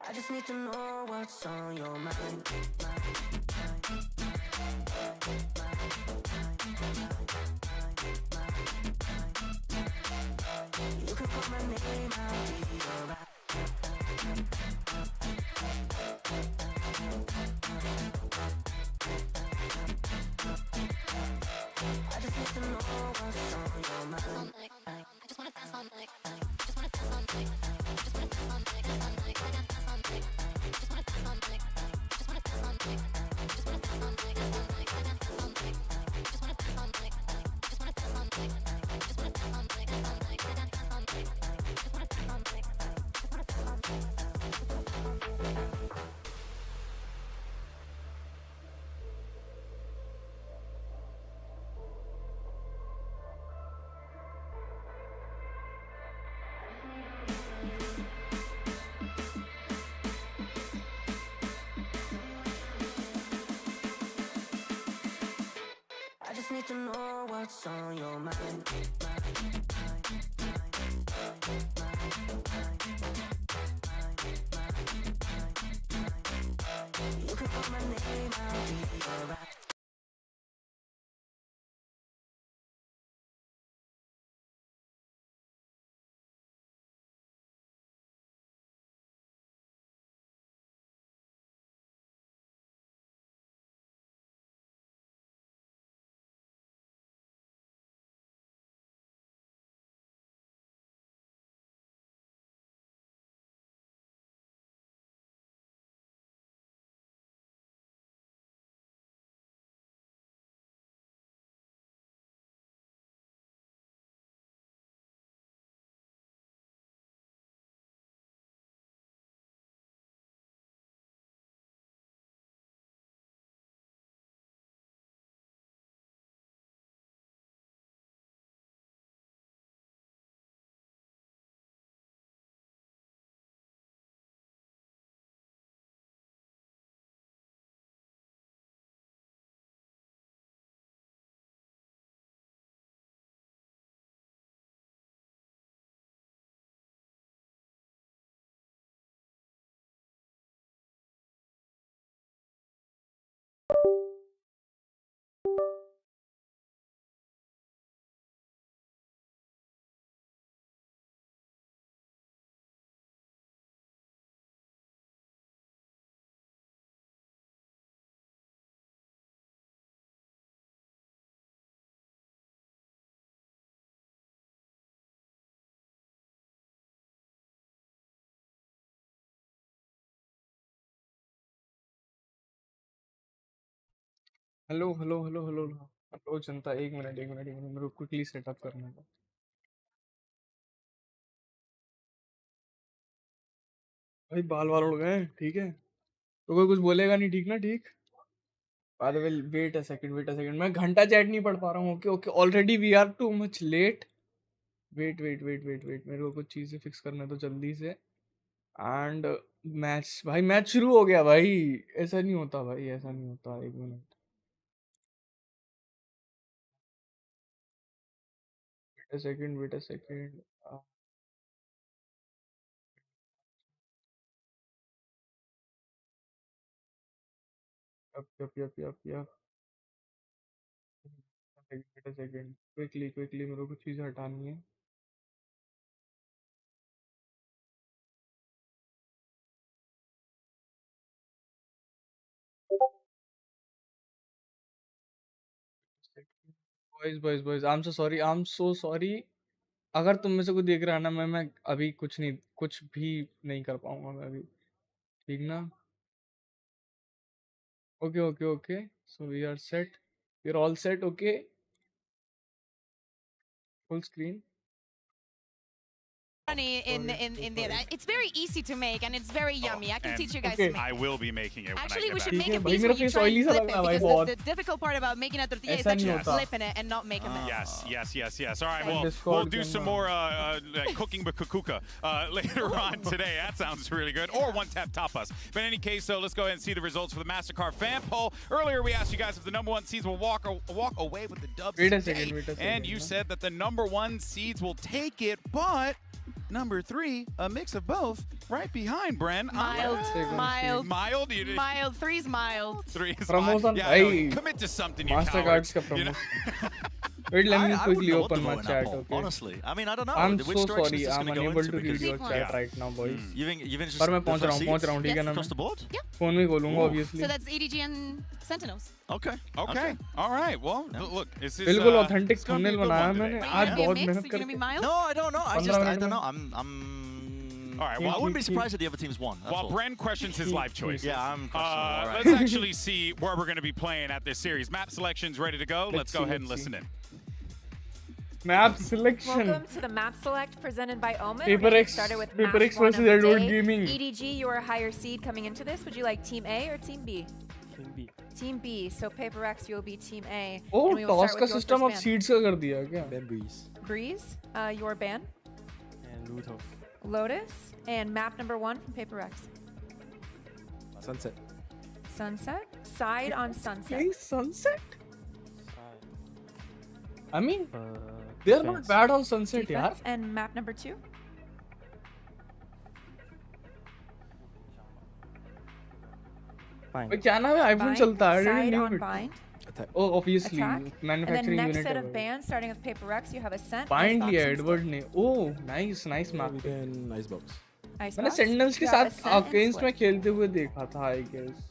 I just need to know what's on your mind. You can call my name, I'll be alright. I just need to know what's on your mind. I just wanna dance all night. Just wanna dance all night. Just wanna dance all night. Dance all night. I got dance all night. Just wanna dance all night. Just wanna dance all night. Just wanna dance all night. Dance all night. I got dance all night. Just wanna dance all night. Just wanna dance all night. Just wanna dance all night. Dance all night. I got dance all night. Just wanna dance all night. Just wanna dance all night. I just need to know what's on your mind. You can call my name, I'll be alright. Hello hello hello hello hello जनता, एक minute एक minute एक minute, मेरे को quickly setup करना था। भाई बाल वाल उड़ गए, ठीक है? तो कोई कुछ बोलेगा नहीं, ठीक ना? ठीक। By the way, wait a second, wait a second, मैं घंटा चैट नहीं पढ़ पा रहा हूँ। Okay okay, already we are too much late. Wait wait wait wait wait, मेरे को कुछ चीजें फिक्स करना है तो जल्दी से। एंड मैच, भाई मैच शुरू हो गया भाई। ऐसा नहीं होता भाई, ऐसा नहीं होता। एक minute, wait a second, wait a second. Yup yup yup yup yup. Wait a second, quickly quickly मेरे को कुछ चीजें हटानी है। Boys I am so sorry अगर तुम में से कोई देख रहा है ना मैं अभी कुछ भी नहीं कर पाऊंगा मैं अभी ठीक ना okay so we are set we are all set okay full screen in there. It's very easy to make and it's very yummy. I can teach you guys okay. to make. I will be making it when Actually, I we get should back. make a भाई piece मेरा where you face try oily and सा flip लग it रहा है भाई because बहुत the difficult part about making a tortilla is ऐसा actually नहीं होता flipping it and not making a mess. Yes. All right, And well, Discord we'll do can, some more cooking bakukuka later on today. That sounds really good. Or one-tap tapas. But in any case, though, let's go ahead and see the results for the MasterCard fan poll. Earlier, we asked you guys if the number one seeds will walk away with the dubs Wait a today. second, And you said that the number one seeds will take it, but number 3, a mix of both, right behind Bren. Mild. Mild? You did Mild. 3's mild. 3 is Promotion, fine. Yeah, no, hey. commit to something, you MasterCard's cowards. का You know? promotion wait let me I quickly wouldn't know what open to my vote in that chat poll, okay honestly. I mean, I don't know. I'm Which so direction sorry is this I'm going to go unable into? to read your Because- chat Yeah. right now boys You've just पर मैं पहुंच the रहा हूँ first seeds ठीक है ना across the मैं board? Phone में खोलूंगा Ooh. obviously So that's EDG and Sentinels. Okay. Okay. All right. Well, look, this is बिल्कुल authentic it's gonna be a thumbnail good बनाया one मैंने today. आज Are you बहुत gonna be मेहनत mixed? Are you gonna be करके mild? No, I don't know. I 15 don't minutes know. I'm. All right, Well, I well, wouldn't be surprised if the other teams won. That's while all. Bren questions his life choices. Yeah, I'm questionable. All right. Let's actually see where we're going to be playing at this series. Map selection's ready to go. Let's go see, ahead and let's listen in. map selection Welcome to the map select presented by Omen. PRX We're getting started with PRX match one of versus the Edward day. Gaming. EDG, you're a higher seed coming into this. Would you like Team A or Team B? Team B. Team B. So PRX, you'll be Team A. Oh And we will toss start का with your system अब first ban. Seeds का कर दिया क्या Ben Breeze Breeze, your ban. and Lutov. Lotus, and map number 1 from PRX. Sunset. Sunset. Side on Sunset. playing sunset I mean Uh, they are not defense. bad on sunset यार Defense, and map number 2. Fine. भाई क्या नाम है iPhone Bind. चलता है Side on oh bind. Attack. obviously Attack. And then manufacturing next unit set है of भाई bans, starting with PRX, you have Ascent. Bind Icebox, लिया and एडवर्ड Split. ने oh nice Yeah, map we can Icebox. Icebox. मैंने sentinels के You have साथ Ascent and against में Split. खेलते हुए देखा था आई गेस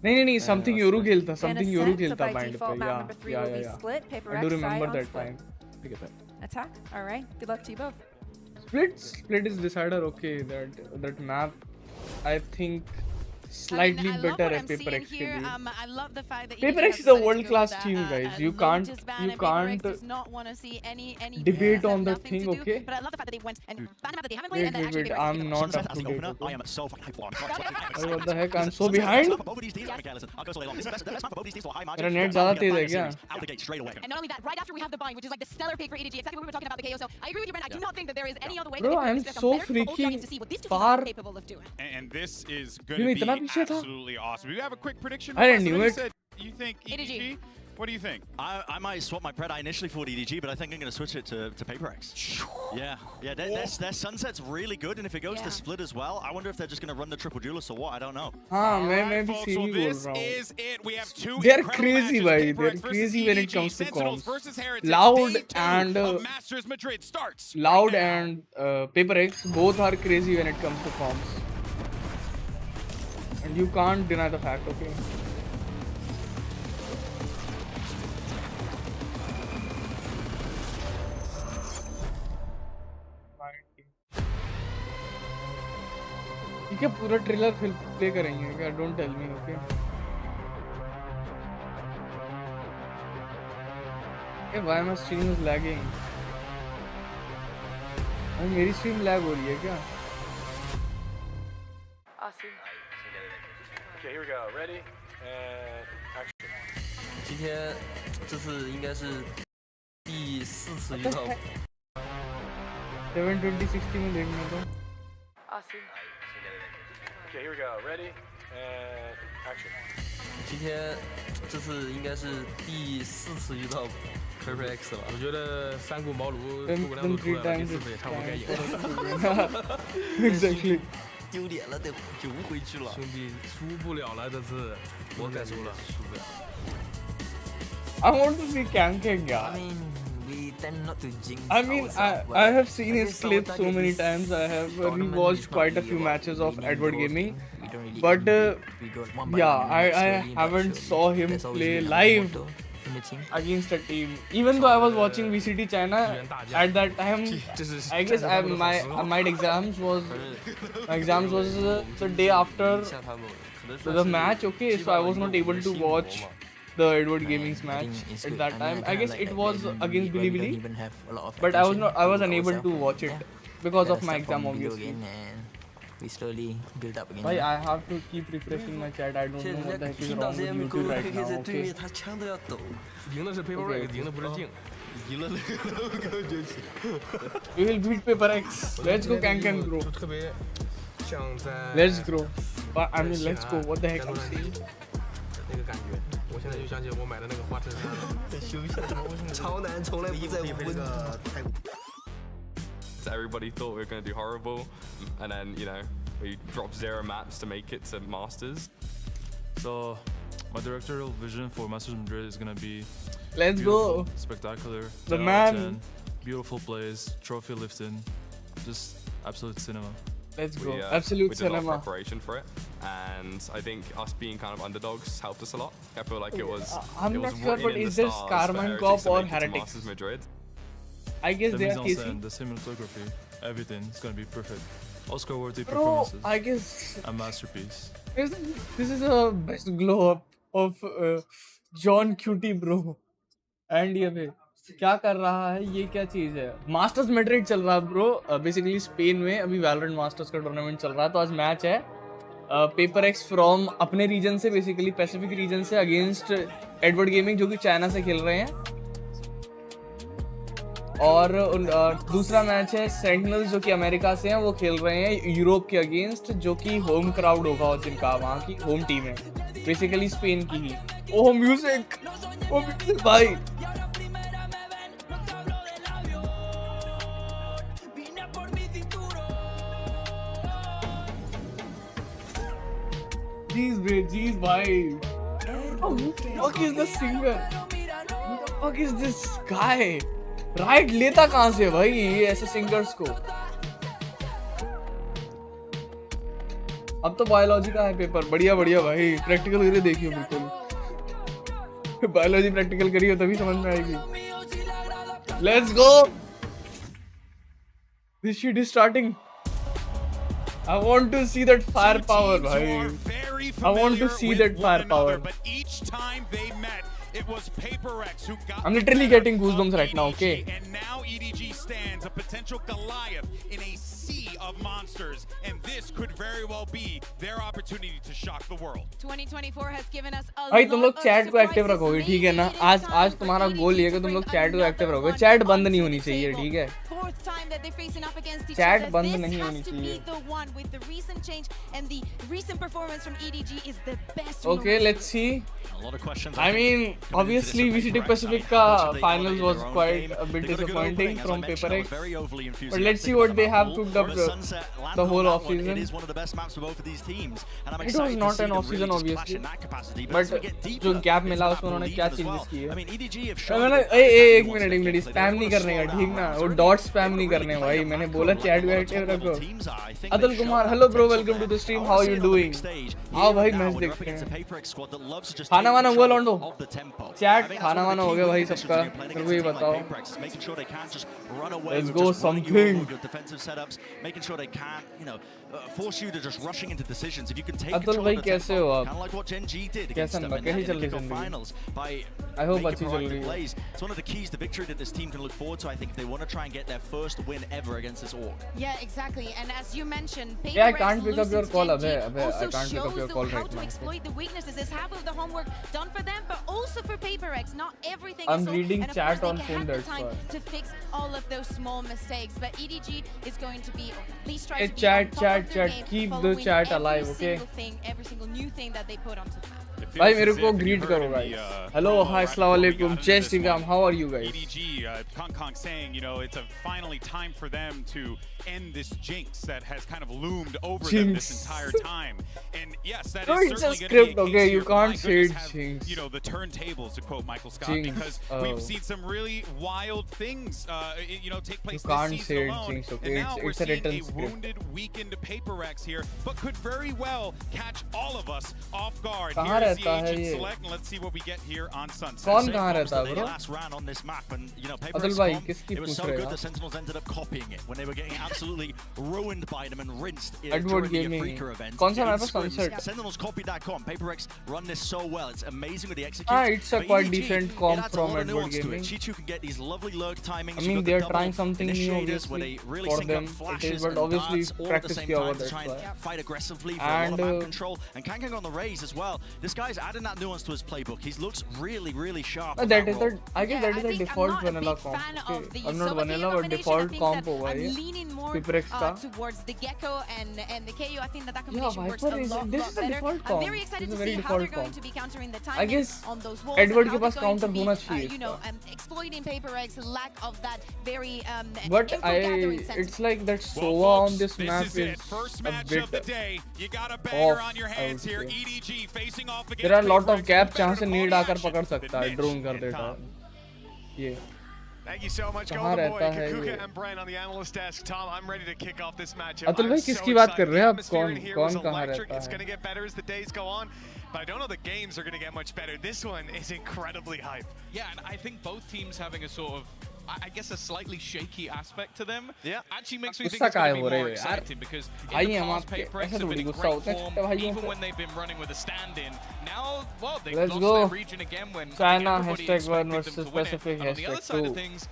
नहीं समथिंग योरू खेलता And something Yoru Ascent, so खेलता by बाइंड पे default, map number 3 will be या Split. I PRX, do side remember on that Split. time Pick attack. Attack. All right. Good luck to you both. split is decider okay that map I think slightly I love better what at I'm seeing PRX के here. लिए I love the fact that PRX EDG is a has world-class decided to team, go with guys. a You can't- Lotus ban, you and PRX can't does not want to see any debate bans, on have that nothing thing, to do, okay? But I love the fact that they went and banned a map that they haven't played and then wait actually gave I'm it not Sunset up as to the date opener, okay? I am so fucking hyped for. अरे what the heck I'm so behind Both of these teams, okay, listen, I'll go slowly along. This is the best map for both these teams for high margin. मेरा net Yeah, ज़्यादा we Tej gotta है find the क्या series Out the gate, straight away. And not only that, right after we have the bind, which is like the stellar pick for EDG, exactly what we were talking about the KO. So I agree with you, Brent. I do not think that there is any other way Bro, that I'm they could so compare. But also I freaking get to see what these two teams far- are capable of doing. And this is going ये to इतना be पीछे था? absolutely awesome. Do you have a quick prediction? I Wes? knew What you it. said? You think EDG? EDG. What do you think? I might swap my pred. I initially thought EDG, but I think I'm going to switch it to PRX. Yeah. Their Sunset's really good, and if it goes to Yeah. Split as well, I wonder if they're just going to run the triple duelist or what. I don't know. हाँ All मैं right, भी folks, same well, ही बोल this रहा हूँ is it. We have two They're incredible crazy, matches, buddy. PRX They're versus crazy when it EDG. comes to Sentinels comms. versus Heretics. Loud Day 2 and, of Masters Madrid starts Loud right now. and PRX both are crazy when it comes to comms and you can't deny the fact okay ठीक है पूरा trailer play करेंगे क्या don't tell me okay eh why my stream is lagging अरे मेरी stream lag हो रही है क्या Okay, here we go. Ready? And action. 今天这次应该是第4次遇到 72060 में देखने तो Okay, here we go. Ready? And action. 今天这次应该是第4次遇到 PRX 了。我觉得三顾茅庐，诸葛亮 then 都出 three 来了，第 times 四次也差不多该赢it's 了。 time exactly 丢脸了，得游回去了。兄弟，输不了了，这次我敢输了，输不了。 I want to see Kanking yeah I mean, we tend not to jinx I mean, ourselves, but I have seen I his guess our clips so target many is times. I have tournament rewatched is not quite a really few about matches of winning Edward both Gaming. things. We don't really But get winning. We got one by yeah, one, I slowly but haven't surely. saw him That's always play been our live motto. in the team? against a team. Even though I was watching VCT China at that time, I guess my exams was the day after the match. Okay, so I was not able to watch the Edward Gaming's match at that time. I guess it was against Bilibili, but I was unable to watch it because of my exam, obviously. We slowly build up again. Bhai, I have to keep refreshing my chat. I don't know what the heck is wrong with YouTube right now. Okay. 赢的是 PRX， 赢的不是镜。 We will beat PRX. Let's go, Can bro. 就特别像在 Let's grow. But I mean, let's go. What the heck? 那个感觉，我现在就想起我买的那个花衬衫。休息了，超难，从来不在乎那个泰国。 Everybody thought we were going to do horrible, and then we dropped 0 maps to make it to Masters. So my directorial vision for Masters Madrid is going to be Let's go. Spectacular, The 10 out of man. 10, beautiful plays, trophy lifting, just absolute cinema. Let's go. We Absolute did a lot of cinema. preparation for it, and I think us being kind of underdogs helped us a lot. I feel like it was. I'm it not was sure, written but in is the this stars Carmen for Cop Heretics to or make it to Heretics? Masters Madrid. I guess The they are mise en KC. scène, the cinematography, everything is going to be perfect. Oscar-worthy Bro, performances. I guess A masterpiece. this is a best glow up of John Cutie bro. And ये पे क्या कर रहा है, ये क्या चीज है? मास्टर्स मैड्रिड चल रहा है ब्रो. बेसिकली स्पेन में अभी वैलोरेंट मास्टर्स का टूर्नामेंट चल रहा है. तो आज मैच है पेपर एक्स फ्रॉम अपने रीजन से, बेसिकली पैसिफिक रीजन से, अगेंस्ट एडवर्ड गेमिंग जो कि चाइना से खेल रहे हैं. और दूसरा मैच है सेंटिनल्स जो कि अमेरिका से हैं, वो खेल रहे हैं यूरोप के अगेंस्ट, जो कि होम क्राउड होगा जिनका, वहाँ की होम टीम है बेसिकली स्पेन की ही. ओह म्यूजिक, ओह म्यूजिक भाई. Jeez भाई. Who the fuck is the singer? Who the fuck is this guy? Right लेता कहाँ से भाई ये ऐसे सिंगर्स को? अब तो बायोलॉजी का है पेपर. बढ़िया बढ़िया भाई, प्रैक्टिकल करके देखियो. बिल्कुल बायोलॉजी प्रैक्टिकल करियो तभी समझ में आएगी. Let's go. This shit is starting. I want to see that firepower, bhai. I want to see that firepower. But each time they met, it was PRX who got. I'm literally getting goosebumps right now. Okay. And now EDG stands a potential Goliath in a sea of monsters, and this could very well be their opportunity to shock the world. 2024 has given us a भाई तुम lot लोग of chat को active surprises. रखोगे, ठीक है ना? आज तुम्हारा गोल ये है कि तुम लोग चैट को एक्टिव रखोगे. चैट बंद नहीं होनी चाहिए, ठीक है? Fourth time that they're facing off against each Chat other. बंद This नहीं has होनी to be चाहिए. the one with the recent change and the recent performance from EDG is the best. Okay, let's see. A lot of questions. I mean, obviously VCT Pacific ka finals was quite a bit disappointing from Paper X. But let's see what they have cooked up the whole off season. It is one of the best maps for both of these teams, and I'm It was excited not to see an them off really season, just clash obviously. in that capacity. But But as we get deeper जो gap into मिला that, उसमें we'll उन्होंने leave क्या as changes well. किए? I mean, EDG have मैं shown मैंने that they एक want minute to get spam नहीं करने का, ठीक ना? वो डॉट स्पैम नहीं करने भाई. मैंने बोला चैट को एक्टिव रखो. Atul Kumar, hello bro, welcome to the stream. How are you doing? आओ भाई मैच देखते हैं. खाना वाना हुआ लौंडो? चैट खाना वाना हो गया भाई सबका? मेरे को ये बताओ. Let's go something. Making sure they can't, force you to just rushing into decisions. If you can take Atul control भाई of the कैसे tempo, हो आप? kind of like what Gen G did against कैसा them लगा? in कैसी the चल रही kickoff जिंदगी? finals by I hope making अच्छी चल proactive रही है. plays. It's one of the keys to victory that this team can look forward to, I think, if they want to try and get their first win ever against this org. Yeah, exactly. And as you mentioned, Yeah, I PRX can't pick up your loses call, Gen G Abhay, I also can't pick up shows your call how right to now. exploit the weaknesses. Is half of the homework done for them, but also for PRX. Not everything I'm is sold, reading and of chat course on they phone, have the that's time why. to fix all of those small mistakes. But EDG is going to be, or at least try Hey, to be chat, on top chat, of their chat. game, Keep the following chat every alive, okay? single thing, every single new thing that they put onto the map. भाई मेरे को greet करो guys. Hello, hi, अस्सलाम वालेकुम. जय Shri Ram. How are you guys? EDG, Kong saying, it's a finally time for them to end this jinx that has kind of loomed over them this entire time. And yes, that No, is it's certainly a going to be a script, case okay? You here, but my can't say goodness, it, jinx. the turntables, to quote Michael Scott, Jinx. because we've seen some really wild things, take place You can't this say season it, alone. jinx, okay? And now we're It's a seeing written a script. wounded, weakened PRX here, but could very well catch all of us off guard. कहाँ Here is the रहता है agent ये? select, and let's see what we get here on Sunset. कौन कहाँ रहता है The bro? last round on this map, and you know, Atul PRX भाई Com, किसकी it was पूछ so रहे good हो? the Sentinels ended up copying it when they were getting absolutely ruined by them and rinsed Edward during the Gaming. Africa event. कौन सा In map है? scrims, Sunset. Sentinels copied that comp. PRX run this so well. It's amazing with the execute. Ah, it's a But quite EDG, decent it comp adds a from lot of Edward nuance to Gaming. it. Chichu can get these lovely lurk timings. I You've mean, got the they're double trying something new, initiators where obviously, they really for sync them. up It flashes is, but and obviously darts all at the practice same kiya time hoga, to that's try and why. fight aggressively for a lot of And map control. And Kangkang on the raise as well. This guy's adding that nuance to his playbook. He looks really, really sharp. on that is role. the I guess that is the default vanilla comp. Okay. I'm not vanilla, but default comp होगा ये. leaning more PRX का. towards the Gecko and the KO. I think that Yeah, combination works Viper a is lot, this lot is the better. default I'm comp. very excited This to is a see very how they're default going comp. to be countering the I timing guess on those walls. Edward and के how pass they're going counter to be, होना चाहिए you know, इसका. exploiting PRX's lack of that very But info-gathering sense. it's like that Well, Sova folks, on this map is is it. First a match bit of the day. You got a banger off, on your I hands would here. say. EDG facing off against There are a lot of PRX. gaps Better जहाँ to से call need the आकर action पकड़ than सकता है, Mitch drone कर and देता Tom. है. ये Thank you so much, कहाँ Golden Boy, रहता है Kukuka ये? and Brian on the analyst desk. Tom, I'm ready to kick off this matchup. Atul I'm भाई so किसकी बात कर excited. रहे हैं The आप? atmosphere कौन in here was कौन कहाँ electric. रहता It's going to है? get better as the days go on, but I don't know the games are going to get much better. This one is incredibly hype. Yeah, and I think both teams having a sort of, I guess, a slightly shaky aspect to them. Yeah, actually makes me think गुस्सा it's going काहे to हो be रहे more हो यार? exciting because भाई in the हम past, आपके PRX ऐसे have थोड़ी been in गुस्सा great होता है form, छोटे भाइयों even पे. when they've been running with a stand-in. Now, well, they've Let's lost go. their region again when China everybody #1 expected them versus to win it. Pacific And on the other side #2. of things,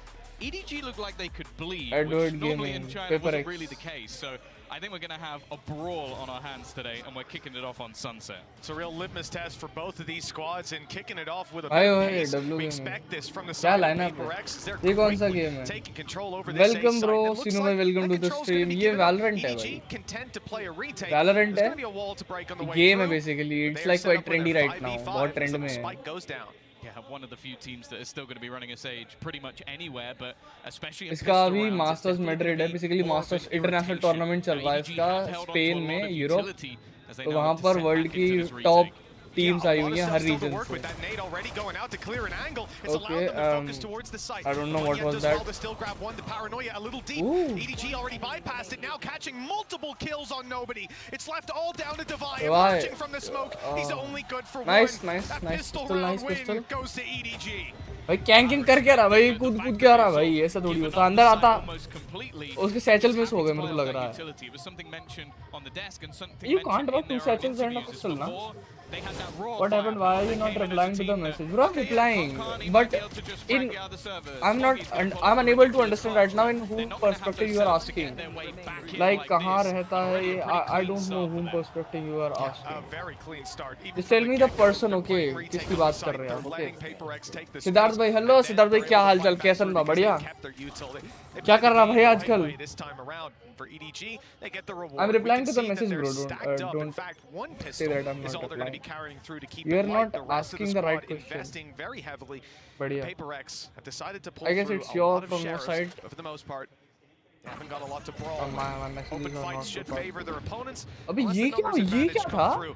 EDG looked like they could bleed, Edward which normally Gaming, in China wasn't PRX. really the case. So I think we're going to have a brawl on our hands today, and we're kicking it off on Sunset. It's a real litmus test for both of these squads, and kicking it off with a भाई big ओए pace. W We Gaming. expect this from the क्या side of lineup है? PRX. They're ये कौन सा quickly game है? taking control over this Welcome A side. bro, It looks Sinu like भाई, welcome that to the control's gonna stream. be ये given up. Valorant है EDG भाई. content to play a retake. Valorant There's है. gonna be a wall to break on the way Game है through. basically. They It's are like set quite up with a trendy right now. 5v5 बहुत as trend the में है. spike goes down. Yeah, one of the few teams that is still going to be running a Sage pretty much anywhere, but especially in इसका pistol अभी rounds, it's masters definitely Madrid है, gonna be basically more of masters an international irritation. Tournament चल रहा है EDG इसका have held onto a Spain lot में, of Europe. utility as they तो know वहाँ to पर set वर्ल्ड back की into this top retake. Teams Yeah, आई a हुई lot हैं of हर stuff still to region work से. with. That nade already going out to clear an angle. It's Okay, allowed them to focus towards the site. I don't know what Yet was does that. well to still grab one. The paranoia a little deep. Ooh. EDG already bypassed it. Now catching multiple kills on nobody. It's left all down to Divine. Why? Emerging from the smoke. He's only good for Nice, one. nice, That nice pistol pistol, round nice win pistol. goes to EDG. भाई कैंकिंग कर क्या रहा भाई, कूद कूद के आ रहा भाई, ऐसा थोड़ी होता. अंदर आता उसके सैचल मिस हो गए मेरे को लग रहा है. You can't drop 2 satchels and a pistol ना. What happened? Why are you not replying to the message? Bro, I'm replying, but I'm unable to understand right now in whom perspective you are asking. Like कहाँ रहता है ये? I don't know whom perspective you are asking. Very clean start. Just tell me the person, okay? किसकी बात कर रहे हैं आप? Okay. सिद्धार्थ भाई, हेलो सिद्धार्थ भाई, क्या हाल चाल, कैसन बा? बढ़िया. क्या कर रहा भाई आजकल? I'm replying to the message, bro. Don't say that I'm not replying. You are not asking the right question. बढ़िया. I guess it's your from your side. For the most part. They haven't got a lot to brawl. My messages Open are not fights should so favor their opponents. अबे unless ये the क्या? numbers ये advantage क्या come था? through.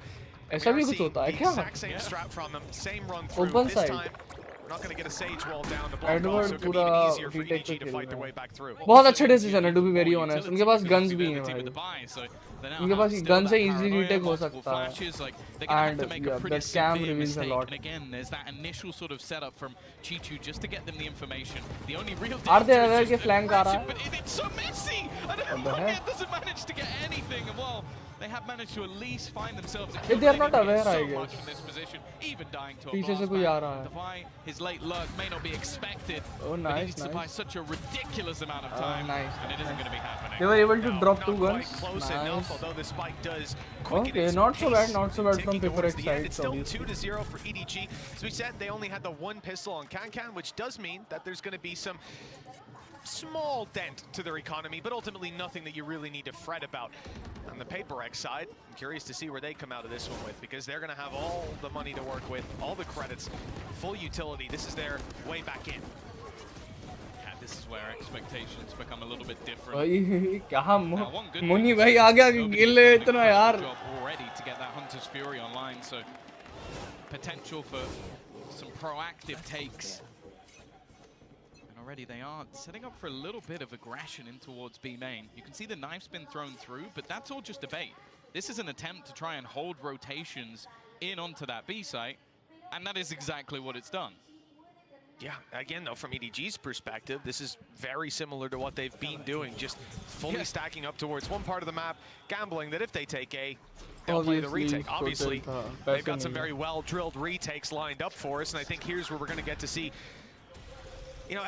ऐसा भी We're कुछ gonna होता है see क्या? the exact same strat from them, same run through. Open This side. time, we're not going to get a sage wall down to block off, Edward so it could be पूरा even easier for retake EDG पे to खेल fight their रहा way है. back through. बहुत अच्छा decision है, to be very honest. उनके पास guns भी हैं भाई. उनके पास guns से easy retake हो सकता है. And yeah, that cam reveals a lot. And again, there's that initial sort of setup from Chichu just to get them the information. The only real Are they danger aware is कि just flank आ रहा है? but it's so messy. And It doesn't manage to get anything. And well, they have managed to at least find themselves. Yeah, they are not aware, so I much guess. from this position, even dying to a पीछे से blast कोई ban. आ रहा है. Defy, his late lurk may not be expected. Oh, But he nice, needs to buy nice. such a ridiculous amount of time. Nice. And it isn't going to be happening. They were able to drop 2 Not guns. quite close enough, Nice. although the spike does quicken Okay, its not so pace, bad, not so bad from ticking towards PRX the end. side, It's still obviously. 2-0 for EDG. As we said, they only had the 1 pistol on Kankan, which does mean that there's going to be some small dent to their economy, but ultimately nothing that you really need to fret about. On the PRX side, I'm curious to see where they come out of this one with, because they're going to have all the money to work with, all the credits, full utility. This is their way back in. Yeah, this is where expectations become a little bit different. भाई कहाँ One good मुनी thing भाई is आ गया Nobody's Gill ले doing a इतना good यार. job already to get that Hunter's Fury online, so potential for some proactive takes. And already, they are setting up for a little bit of aggression in towards B main. You can see the knife's been thrown through, but that's all just a bait. This is an attempt to try and hold rotations in onto that B site, and that is exactly what it's done. Yeah, again, though, from EDG's perspective, this is very similar to what they've been doing, just fully stacking up towards one part of the map, gambling that if they take A, they'll play the retake. Obviously, they've got some very well-drilled retakes lined up for us, and I think here's where we're going to get to see, you know,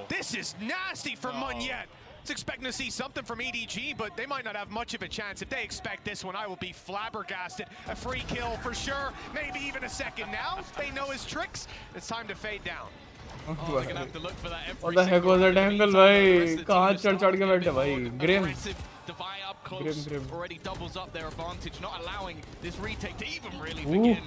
this is nasty for Munyet. I was expecting to see something from EDG, but they might not have much of a chance. If they expect this one, I will be flabbergasted. A free kill for sure, maybe even a second now. They know his tricks. It's time to fade down. They're gonna have to look for that every What the heck was that angle, bhai? Kahan chad ke baithe, bhai? Grim. Divide up close already doubles up their advantage, not allowing this retake to even really begin.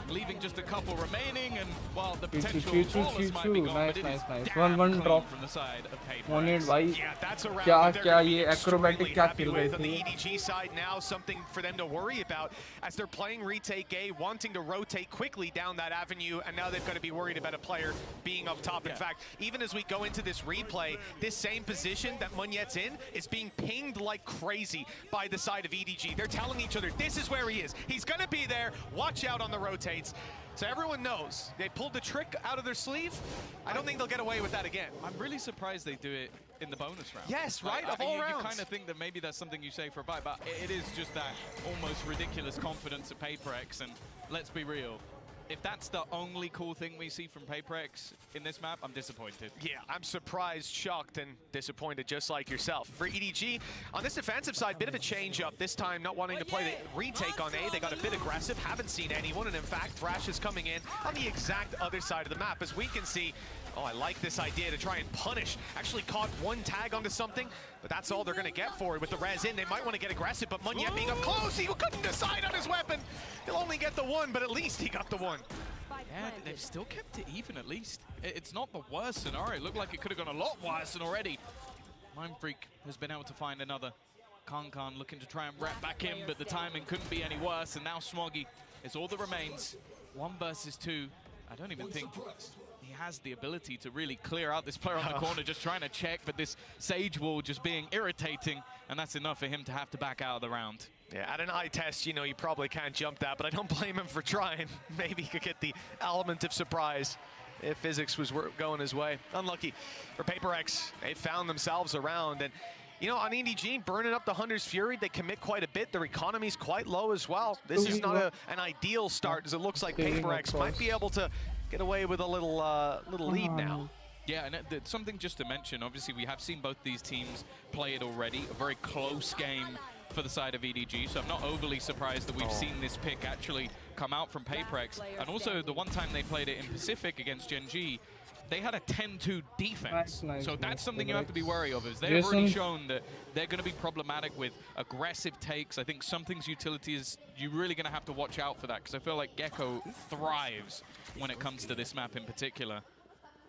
Leaving just a couple remaining, and while the potential flawless might be gone, but it is damn clean from the side of PRX. Yeah, that's a round क्या ये acrobatic क्या खेल रहे on the थे? EDG side now, something for them to worry about as they're playing retake A, wanting to rotate quickly down that avenue, and now they've got to be worried about a player being up top. In fact, even as we go into this replay, this same position that Munyet's in is being pinged like crazy by the side of EDG. They're telling each other, this is where he is. He's going to be there. Watch out on the rotates. So everyone knows they pulled the trick out of their sleeve. I don't think they'll get away with that again. I'm really surprised they do it in the bonus round. Yes, right, of all rounds. You kind of think that maybe that's something you say for a bite, but it is just that almost ridiculous confidence of PRX. And let's be real, if that's the only cool thing we see from PRX in this map, I'm disappointed. Yeah, I'm surprised, shocked, and disappointed, just like yourself. For EDG, on this defensive side, bit of a change-up. This time, not wanting to play the retake on A. They got a bit aggressive, haven't seen anyone, and in fact, Thrash is coming in on the exact other side of the map. As we can see, I like this idea to try and punish. Actually caught one tag onto something, but that's all they're going to get for it. With the res in, they might want to get aggressive, but Munyet being up close, he couldn't decide on his weapon. He'll only get the one, but at least he got the one. Yeah, they've still kept it even at least. It's not the worst scenario. It looked like it could have gone a lot worse, and already Mindfreak has been able to find another. Kankan looking to try and wrap back in, but the timing couldn't be any worse, and now Smoggy is all that remains. 1 versus 2. I don't even think he has the ability to really clear out this player on the corner, just trying to check, but this Sage wall just being irritating, and that's enough for him to have to back out of the round. Yeah, at an eye test, you know, you probably can't jump that, but I don't blame him for trying. Maybe he could get the element of surprise if physics was going his way. Unlucky for PRX. They found themselves around, and you know, on EDG, burning up the Hunter's Fury, they commit quite a bit. Their economy's quite low as well. This is not an ideal start, as it looks like PRX might be able to get away with a little lead now. Yeah, and something just to mention, obviously we have seen both these teams play it already. A very close game for the side of EDG, so I'm not overly surprised that we've seen this pick actually come out from PRX. And also, the one time they played it in Pacific against Gen G, they had a 10-2 defense. So that's something you have to be wary of, is they've already shown that they're going to be problematic with aggressive takes. I think something's utility is you're really going to have to watch out for that, because I feel like Gecko thrives when it comes to this map in particular.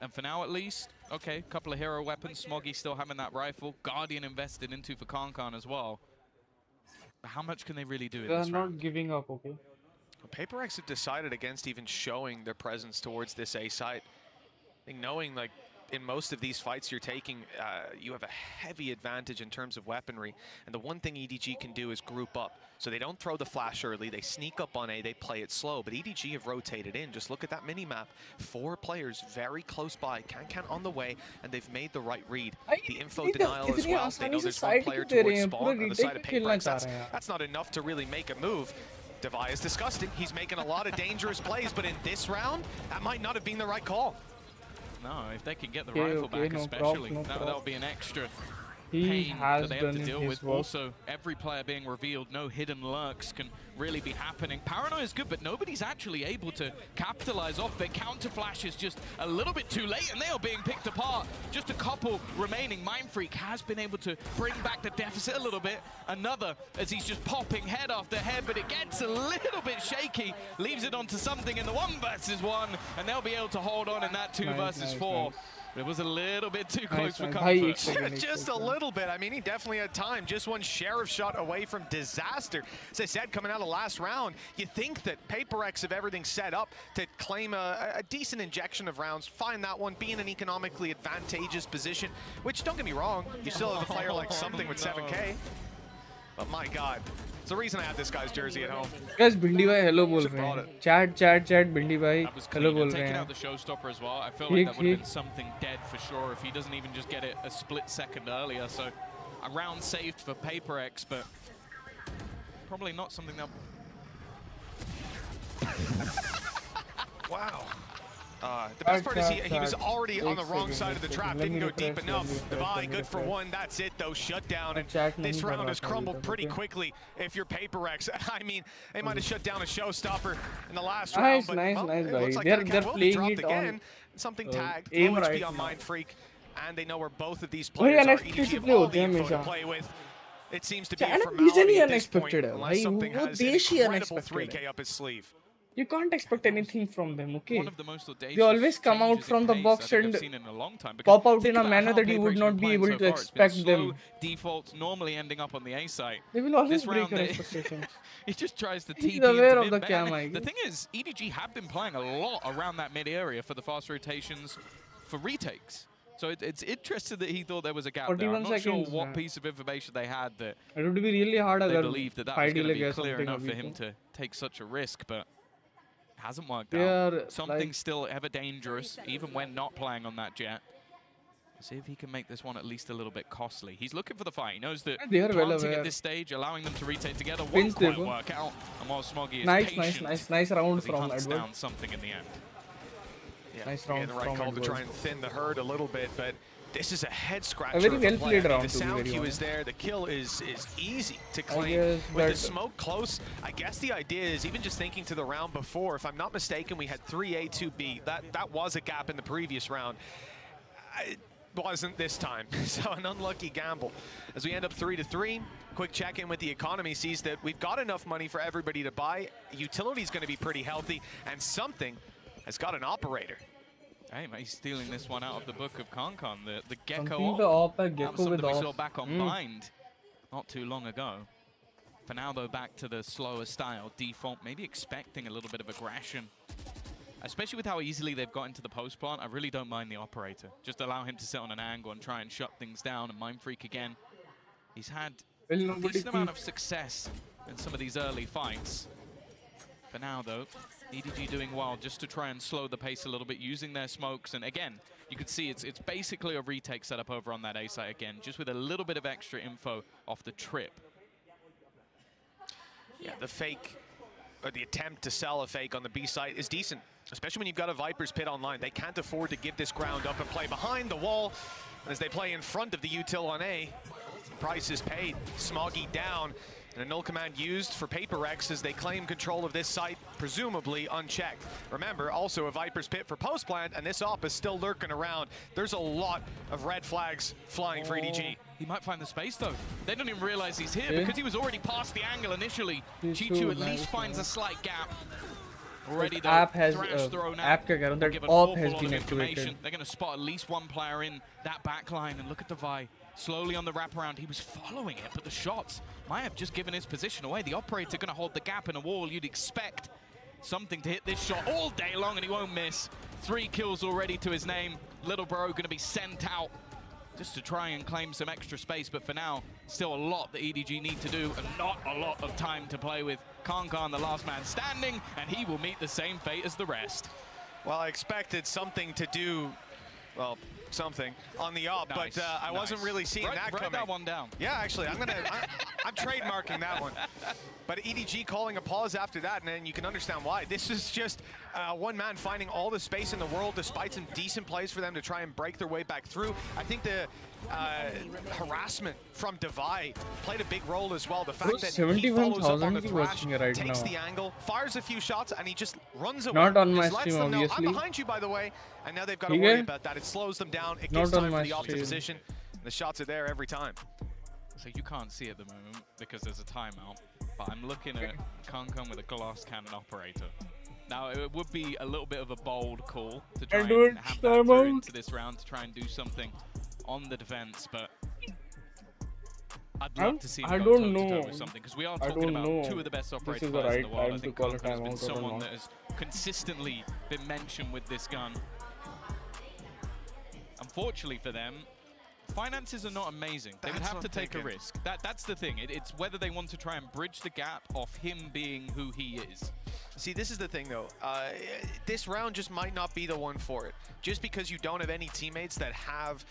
And for now, at least, okay, a couple of hero weapons. Smoggy still having that rifle. Guardian invested into for Kankan as well. But how much can they really do in this round? They're not giving up, okay? Well, PRX have decided against even showing their presence towards this A site. I think knowing, like, in most of these fights you're taking, you have a heavy advantage in terms of weaponry. And the one thing EDG can do is group up. So they don't throw the flash early, they sneak up on A, they play it slow. But EDG have rotated in. Just look at that mini-map. 4 players very close by, Kankan on the way, and they've made the right read. The info denial as well. They know there's one player towards spawn on the side of PRX. That's not enough to really make a move. Devi is disgusting. He's making a lot of dangerous plays, but in this round, that might not have been the right call. No, if they can get the rifle back, especially, that'll be an extra pain that they have to deal with. Also, every player being revealed, no hidden lurks can really be happening. Paranoia is good, but nobody's actually able to capitalize off it. Counter flash is just a little bit too late, and they are being picked apart. Just a couple remaining. Mindfreak has been able to bring back the deficit a little bit. Another, as he's just popping head after head, but it gets a little bit shaky. Leaves it onto something in the 1 versus 1, and they'll be able to hold on in that 2 versus 4. It was a little bit too close for Bhai, comfort. Just a little bit. I mean, he definitely had time. Just one sheriff shot away from disaster. As I said, coming out of last round, you think that PRX have everything set up to claim a decent injection of rounds, find that one, be in an economically advantageous position, which, don't get me wrong, you still have a player like Something with 7K. But my God, it's the reason I have this guy's jersey at home. Guys, Bindi bhai hello बोल रहे हैं. Chat Bindi bhai hello बोल रहे Taking हैं. out the showstopper as well. I feel like that would have been Something dead for sure if he doesn't even just get it a split second earlier. So a round saved for PRX, but probably not something that. Wow. The best part is he was already on the wrong side of the trap, didn't go deep enough. Divai, good for one, that's it though, shut down. And this round has crumbled pretty quickly if you're PRX. I mean, they might have shut down a showstopper in the last round, but nice, it looks like they're playing dropped it again. on Something tagged, aim low right HP on now. Mindfreak, and they know where both of these players are. EDG have all the info to play with. It seems to be a formality at this point, unless Something has an incredible 3K up his sleeve. You can't expect anything from them, okay? One of the most audacious They always come out changes from in the pace box I think and I've seen in a long time, pop out think in a about manner how that you would PRX not been be playing able so to far. It's been expect slow them. defaults normally ending up on the A site. They will always This break round, your they- expectations. he just tries to He's TP aware into of the mid. cam, And I the guess. thing is, EDG have been playing a lot around that mid area for the fast rotations for retakes. So it's interesting that he thought there was a gap there. 41 I'm not sure seconds, what man. piece of information they had that It would be really hard they agar believed that was 5D going to लग be गया clear something enough for अभी him तो. to take such a risk, but it hasn't worked They out. are, Something like- still ever dangerous, even when not playing on that jet. See if he can make this one at least a little bit costly. He's looking for the fight. He knows that They are well planting aware. at this stage, allowing them to retake together, Pins won't quite देखो. work out. And while Smoggy is Nice patient, round as he from hunts Edward. down Something in the end. Yeah, Nice he round had the right from call to try Edward. and thin the herd a little bit, but this is a head scratcher. A very of well play. played round, The to be sound very cue is honest. there. The kill is easy to I claim. guess With the that- smoke close, I guess the idea is, even just thinking to the round before, if I'm not mistaken, we had 3A, 2B. That was a gap in the previous round. It wasn't this time, so an unlucky gamble. As we end up 3-3, quick check-in with the economy sees that we've got enough money for everybody to buy. Utility's going to be pretty healthy, and Something has got an operator. Hey, mate, he's stealing this one out of the book of Concon, the Gecko Something the op. op है, That was Gecko something with we op. saw back on Bind not too long ago. For now, though, back to the slower style. Default, maybe expecting a little bit of aggression. Especially with how easily they've got into the post plant, I really don't mind the operator. Just allow him to sit on an angle and try and shut things down. And Mindfreak again, he's had a decent amount of success in some of these early fights. For now, though, EDG doing well just to try and slow the pace a little bit, using their smokes. And again, you can see it's basically a retake setup over on that A site again, just with a little bit of extra info off the trip. Yeah, the fake, or the attempt to sell a fake on the B site is decent, especially when you've got a Viper's Pit online. They can't afford to give this ground up and play behind the wall. And as they play in front of the util on A, price is paid. Smoggy down, and a null command used for PRX as they claim control of this site, presumably unchecked. Remember, also a Viper's Pit for post plant, and this op is still lurking around. There's a lot of red flags flying for EDG. He might find the space, though. They don't even realize he's here Yeah. because he was already past the angle initially. He's Chichu so at least nice, finds a slight gap. Already, though, app has thrash thrown out. app क्या कह रहा हूँ, Will that give an op awful has lot been of information. activated. They're going to spot at least one player in that back line. And look at Divai. Slowly on the wraparound, he was following it, but the shots might have just given his position away. The operator going to hold the gap in a wall. You'd expect Something to hit this shot all day long, and he won't miss. 3 kills already to his name. Little bro going to be sent out just to try and claim some extra space, but for now, still a lot that EDG need to do and not a lot of time to play with. Kankan, the last man standing, and he will meet the same fate as the rest. Well, I expected Something to do, well, something on the op, Nice, but I wasn't really seeing that write coming. that one down. Yeah, actually, I'm trademarking that one. But EDG calling a pause after that, and then you can understand why. This is just one man finding all the space in the world, despite some decent plays for them to try and break their way back through. I think the harassment from Divai played a big role as well. The fact that he follows up on the 71,000 thrash, watching right takes now. the angle, fires a few shots, and he just runs away. Not on my Just lets stream, them know, obviously. I'm behind you, by the way, and now they've got to ठीक worry है? about that. It slows them down. It Not gives on time for my the op to stream. position. The shots are there every time. So you can't see at the moment because there's a timeout, but I'm looking at Kankan with a glass cannon operator. Now, it would be a little bit of a bold call to try and have that through into this round to try and do something on the defense, but I'd love to see him go toe-to-toe with something, because we are talking about two of the best operator players in the world. I think Kankan has been someone that has consistently been mentioned with this gun. Unfortunately for them, finances are not amazing. They would have to take a risk. That's the thing. It's whether they want to try and bridge the gap of him being who he is. See, this is the thing, though. This round just might not be the one for it. Just because you don't have any teammates that have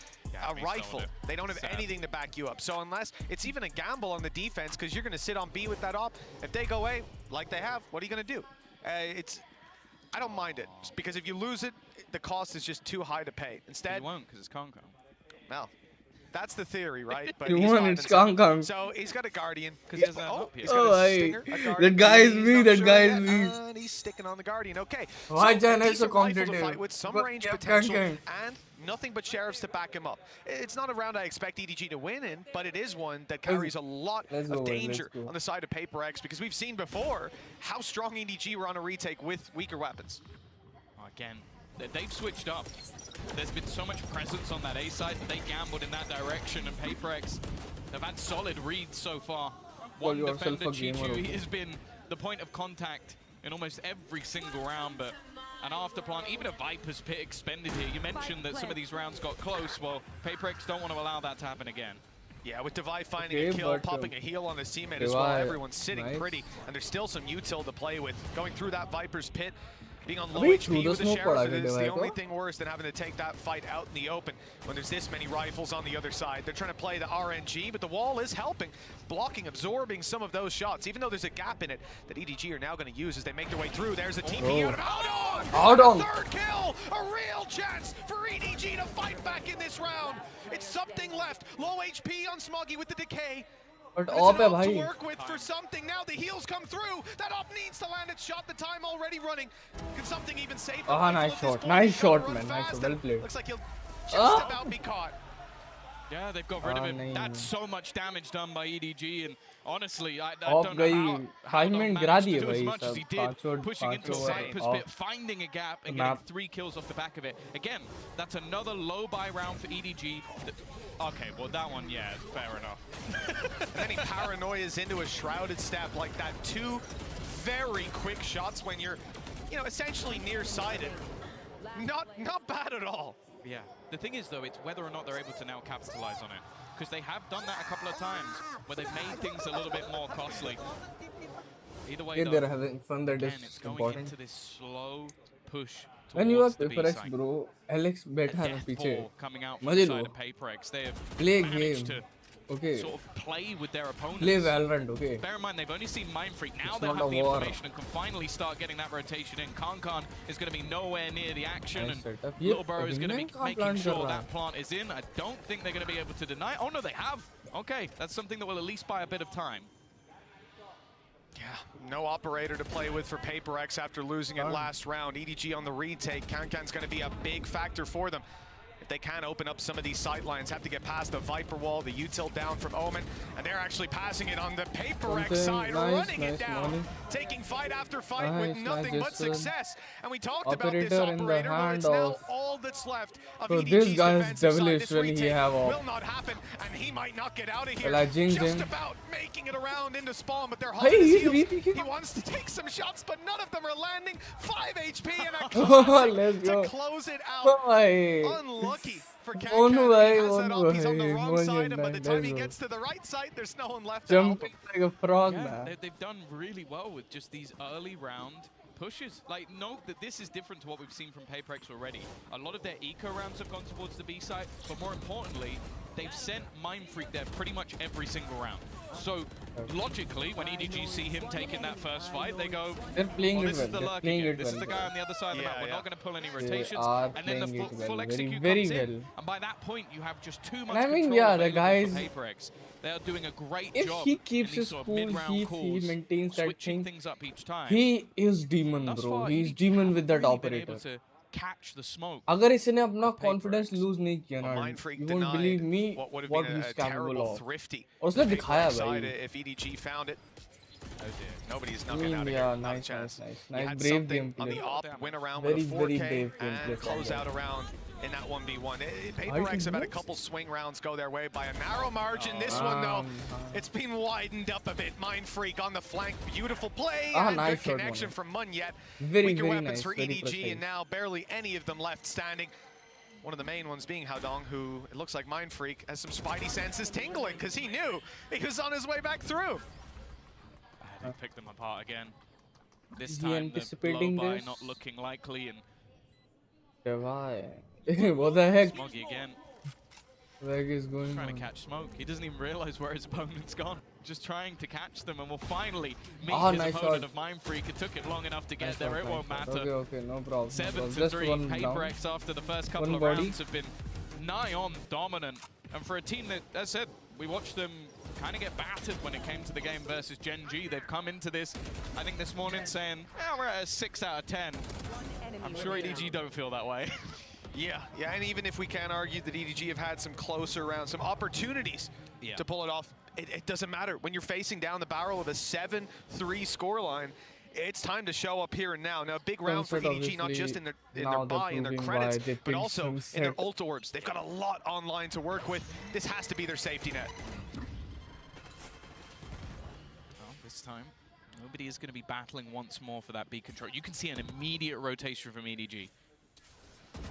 a rifle. They don't have anything to back you up. So unless it's even a gamble on the defense, because you're going to sit on B with that op. If they go A, like they have, what are you going to do? I don't mind it, because if you lose it, the cost is just too high to pay. Instead, you won't, because it's Kankan. Well, that's the theory, right? But you won, it's Kankan. So he's got a Guardian. Because he's got a Stinger, that guy is me, that guy is me. And he's sticking on the Guardian. Okay. Why so is so competitive? Fight with some range potential and nothing but sheriffs to back him up. It's not a round I expect EDG to win in, but it is one that carries a lot of danger on the side of PRX, because we've seen before how strong EDG were on a retake with weaker weapons. Again, they've switched up. There's been so much presence on that A side that they gambled in that direction, and PRX have had solid reads so far. One defender, Chichu, he has been the point of contact in almost every single round, but an afterplant, even a Viper's Pit expended here. You mentioned that some of these rounds got close. Well, PRX don't want to allow that to happen again. Yeah, with Devi finding a kill, popping a heal on his teammate as well, everyone's sitting pretty, and there's still some util to play with. Going through that Viper's Pit, being on low HP with the Sheriff is the only thing worse than having to take that fight out in the open when there's this many rifles on the other side. They're trying to play the RNG, but the wall is helping, blocking, absorbing some of those shots, even though there's a gap in it that EDG are now going to use as they make their way through. There's a TP out of Out-On! Third kill! A real chance for EDG to fight back in this round. It's something left. Low HP on Smoggy with the decay. But op hai bhai. To work with for something. Now the heals come through. That op needs to land its shot. The time already running. Can something even safer? Ah, nice shot. Nice shot, man. Nice shot. Well played. Looks like he'll just about be caught. Yeah, they've got rid of him. That's so much damage done by EDG, and honestly, I don't know how he managed to do as much as he did, pushing into a Viper's Pit, finding a gap, and getting 3 kills off the back of it. Again, that's another low buy round for EDG. Okay, well that one, yeah, fair enough. And then he paranoias into a shrouded step like that. 2 very quick shots when you're, essentially nearsighted. Not bad at all. Yeah. The thing is, though, it's whether or not they're able to now capitalize on it. Because they have done that a couple of times, where they've made things a little bit more costly. Either way, though, they're having fun, that is it's going important. Into this slow push when you are PRX, bro, Alex बैठा है पीछे. Coming out from the side of PRX, they have play managed game. To sort of play with their opponents. Play Valorant, okay. Bear in mind, they've only seen Mindfreak. Now they have the information and can finally start getting that rotation in. Kankan is going to be nowhere near the action, and Littleborough is going to be making sure that plant is in. I don't think they're going to be able to deny. Oh, no, they have. Okay, that's something that will at least buy a bit of time. Yeah, no operator to play with for PRX after losing it last round. EDG on the retake. Kankan's going to be a big factor for them. If they can open up some of these sight lines, have to get past the Viper wall, the util down from Omen, and they're actually passing it on the PRX side, running it down, taking fight after fight with nothing but success. And we talked about this operator, but it's now all that's left of EDG's this guy is defensive side. devilish when he have will not happen, and he might not get out of here. Just about making it around into spawn, but they're holding his heels. He wants to take some shots, but none of them are landing. 5 HP and a classic to close it out. Unlucky for Kankan. He has that up. He's on the wrong side, and by the time he gets to the right side, there's no one left to help him. Like a frog, They've done really well with just these early round pushes. Like, note that this is different to what we've seen from PRX already. A lot of their eco rounds have gone towards the B side, but more importantly, they've sent Mindfreak there pretty much every single round. So, logically, when EDG see him taking that first fight, they go, they're playing this is the lurk again. This is the guy on the other side of the map. We're not going to pull any rotations. And then the full execute comes in. And by that point, you have just too much control the guys, for PRX. They are doing a great if job he keeps his cool, he maintains that thing. Things up each time. He is demon, bro. He's demon with that operator. Catch the smoke. अगर इसने अपना confidence lose नहीं किया ना, you won't believe me what he's capable of. और उसने दिखाया भाई. If EDG found it. Oh dear. Nobody's knocking out yeah, here. Not a nice, chance. nice. You had Brave something on gameplay. the op, win around Very, with a very 4K brave and gameplay from close them. out around in that 1v1. PRX have had a couple swing rounds go their way by a narrow margin. This one, though, it's been widened up a bit. Mind Freak on the flank. Beautiful play and nice good connection from Munyet. Very, Weaker very weapons nice, for very EDG, precise. and now barely any of them left standing. One of the main ones being Haodong, who it looks like Mind Freak has some spidey senses tingling because he knew he was on his way back through. They picked them apart again. This Is he time the anticipating blow by this? not looking likely, and Why? What the heck? Smoggy again. What is going Trying on? to catch smoke. He doesn't even realize where his opponent's gone. Just trying to catch them, and will finally meet his nice opponent shot. of Mind Freak. It took it long enough to get Nice there. shot, It won't nice shot. matter. Okay, no problem. 7-3. One down. PRX after the first couple One of body. rounds have been nigh on dominant. And for a team that, as I said, we watched them kind of get battered when it came to the game versus Gen G. They've come into this, I think this morning saying, we're at a 6 out of 10. I'm sure EDG don't feel that way. Yeah, and even if we can argue that EDG have had some closer rounds, some opportunities to pull it off, it doesn't matter. When you're facing down the barrel of a 7-3 scoreline, it's time to show up here and now. Now, a big round for EDG, not just in their buy and their credits, but also in their ult orbs. They've got a lot online to work with. This has to be their safety net. Well, this time, nobody is going to be battling once more for that B control. You can see an immediate rotation from EDG.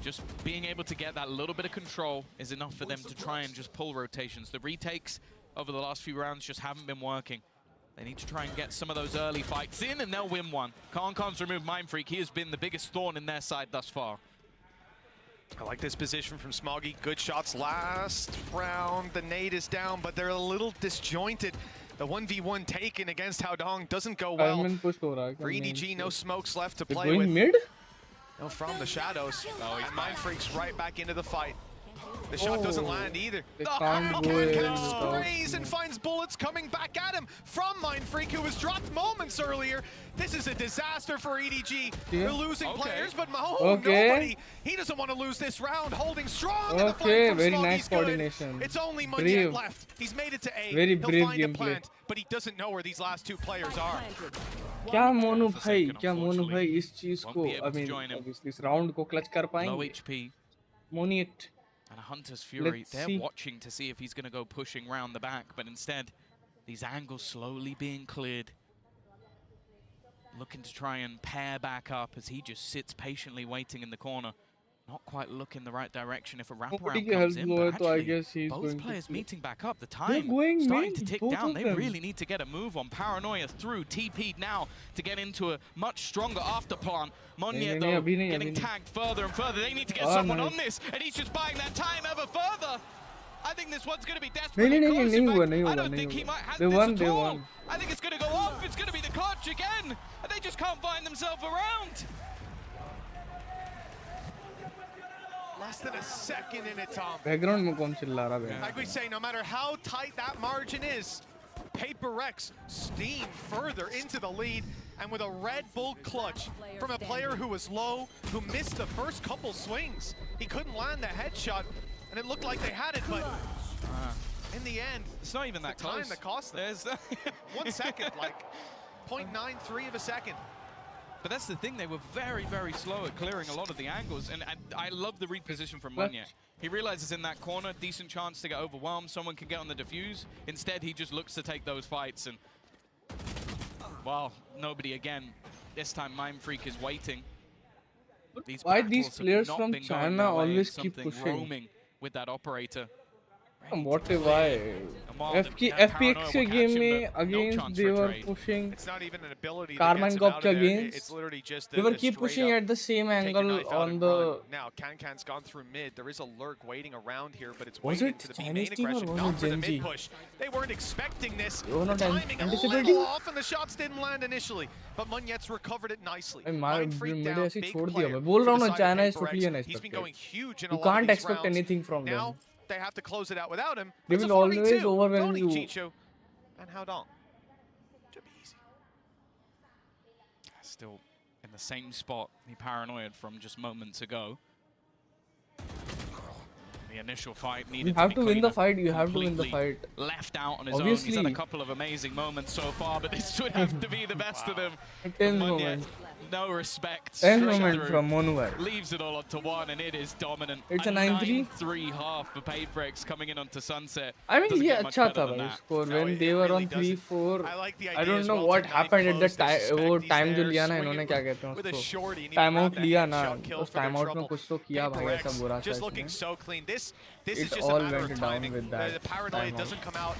Just being able to get that little bit of control is enough for them to try and just pull rotations. The retakes over the last few rounds just haven't been working. They need to try and get some of those early fights in, and they'll win one. Khan's removed Mind Freak. He has been the biggest thorn in their side thus far. I like this position from Smoggy. Good shots last round. The nade is down, but they're a little disjointed. The 1v1 taken against Haodong doesn't go well. For EDG, no smokes left to play with. Mid? No, from the shadows. And Mind Freak's right back into the fight. The shot doesn't land either. They can't go in Sprays and finds bullets coming back at him from Mind Freak, who was dropped moments earlier. This is a disaster for EDG. They're losing players, but nobody. He doesn't want to lose this round. Holding strong in the fight from very Smoggy's nice good. coordination. It's only Munyet left. He's made it to A. Very He'll brave find a gameplay. plant, but he doesn't know where these last two players are. क्या मोनू भाई इस चीज को I mean obviously इस round को clutch कर Low पाएंगे HP. मोनियट And a Hunter's Fury, Let's they're see. watching to see if he's going to go pushing round the back, but instead, these angles slowly being cleared. Looking to try and pair back up as he just sits patiently waiting in the corner. Not quite looking the right direction if a wraparound comes in, but so I actually, guess he's both going players to meeting back up. The time going starting mid, to tick both down. of They them. really need to get a move on. Paranoia through, TP'd now to get into a much stronger after plan. Munyet, though, getting tagged further and further. They need to get someone on this, and he's just buying that time ever further. I think this one's going to be desperately close. In fact, I don't think he might have this at all. I think it's going to go off. It's going to be the clutch again. And they just can't find themselves around. Less than a second in it, Tom. Background में कौन चिल्ला रहा है Like we say, no matter how tight that margin is, PRX steam further into the lead, and with a Red Bull clutch from a player who was low, who missed the first couple swings. He couldn't land the headshot, and it looked like they had it, but in the end, it's not even that the time close. that cost them. 1 second, like 0.93 of a second. But that's the thing, they were very, very slow at clearing a lot of the angles, and I love the reposition from Munyet. He realizes in that corner, decent chance to get overwhelmed, someone can get on the defuse. Instead, he just looks to take those fights, and, well, nobody again. This time, Mind Freak is waiting. Why these battles have players not from been going China their way. always keep Something pushing? roaming with that operator. What why? FPX के game में against they were pushing. It's not even an ability. Carmine Cop के against. It's literally just they were keep pushing at the same angle on the. Now Can's gone through mid. There is a lurk waiting around here, but it's Was waiting it to the B Chinese main team or aggression. was Gone it for the Gen mid Z? push. They weren't expecting this. They were not the timing a anticipating. little off, and the shots didn't land initially. But Munyet's recovered it nicely. Mind Freak down, big player. बोल रहा हूँ ना to the side China of is totally PRX. He's been unexpected. going huge in a You lot of can't these expect rounds. anything from now, them. they have to close it out without him. They It's a will always 42. overwhelm Tony you. Chicho and Haodong. Should be easy. Still in the same spot he paranoid from just moments ago. The initial fight You needed have to to be win the cleaner. fight. You have to win the Completely fight. left out on his own. Obviously. He's had a couple of amazing moments so far, but this would have to be the best of them. Tense Munyet, moment. no respect. Tense straight moment through. from Monuer. Leaves it all up to one, and it is dominant. It's a 9-3. 9-3 half for PRX coming in onto Sunset. I mean, Doesn't yeah, get much अच्छा better था than भाई that. score No, when it they were really on doesn't. 3-4. I like the I idea don't as know well what to happened at close the the time. वो suspect. time He's जो there, लिया ना swing इन्होंने it क्या कहते हैं with a उसको shorty, and he time grabbed out that लिया ना headshot kill उस for their टाइम आउट में trouble. कुछ तो किया भाई ऐसा PRX बुरा सा just looking इसने. so clean. This It is just a all matter went of down timing. with that The paranoia timeout. doesn't come out.